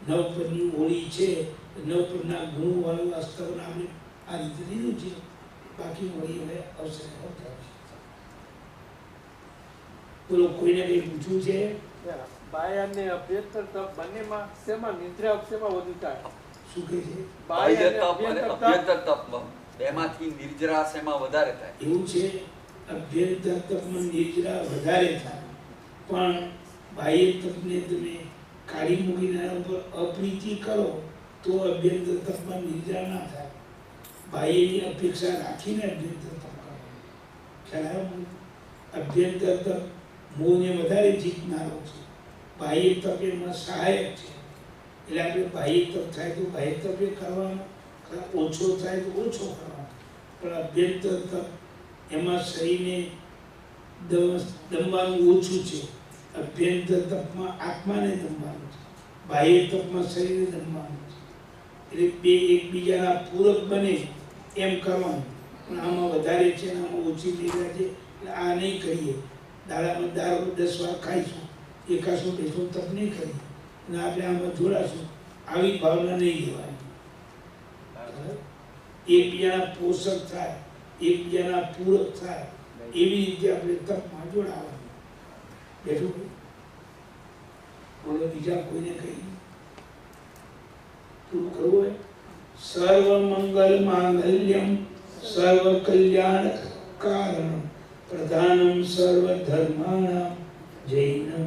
9 પદની હોળી છે, 9 પદના ગુણવાળું આ સ્તવન આપણે આ રીતે લીધું છે. બાકી હોળી હવે અવસર આવશે. બોલો, કોઈને કંઈ પૂછવું છે? બાહ્ય અને અભ્યંતર તપ બંનેમાં શેમાં નિદ્રા શેમાં વધુ થાય? શું કહે છે? બાહ્ય તપ અને અભ્યંતર તપમાં બેમાંથી નિર્જરા શેમાં વધારે થાય? એવું છે, અભ્યંતર તપમાં નિર્જરા વધારે થાય, પણ બાહ્ય તપને તમે કાઢી મૂકીને એના ઉપર અપ્રીતિ કરો તો અભ્યંતર તપમાં નિર્જરા ના થાય. બાહ્યની અપેક્ષા રાખીને અભ્યંતર તપ કરવાનું. ખ્યાલ આવ્યો? અભ્યંતર તપ મોહને વધારે જીતનારો છે. બાહ્ય તપ એમાં સહાયક છે. એટલે આપણે બાહ્ય તપ થાય તો બાહ્ય તપ એ કરવાનો, ઓછો થાય તો ઓછો કરવાનો. પણ અભ્યંતર તપ એમાં શરીરને દમવાનું ઓછું છે. અભ્યંતર તપમાં આત્માને દમવાનું છે, બાહ્ય તપમાં શરીરને દમવાનું છે. એટલે બે એકબીજાના પૂરક બને એમ કરવાનું. પણ આમાં વધારે છે ને આમાં ઓછી લીધા છે એટલે આ નહીં કરીએ. દાડામાં દારૂ 10 વાર ખાઈશું, એકાશો બેસો તપ નહીં કરીએ. અને આપણે આમાં જોડાશું, આવી ભાવના નહીં લેવાની. એકબીજાના પોષક થાય, એકબીજાના પૂરક થાય, એવી રીતે આપણે તપમાં જોડાવાનું. બેઠું બોલો, બીજા કોઈને કઈ પૂરું કરવું હોય. સર્વ મંગલ માંગલ્યમ સર્વ કલ્યાણ કારણમ પ્રધાનમ સર્વ ધર્માણામ જૈનમ.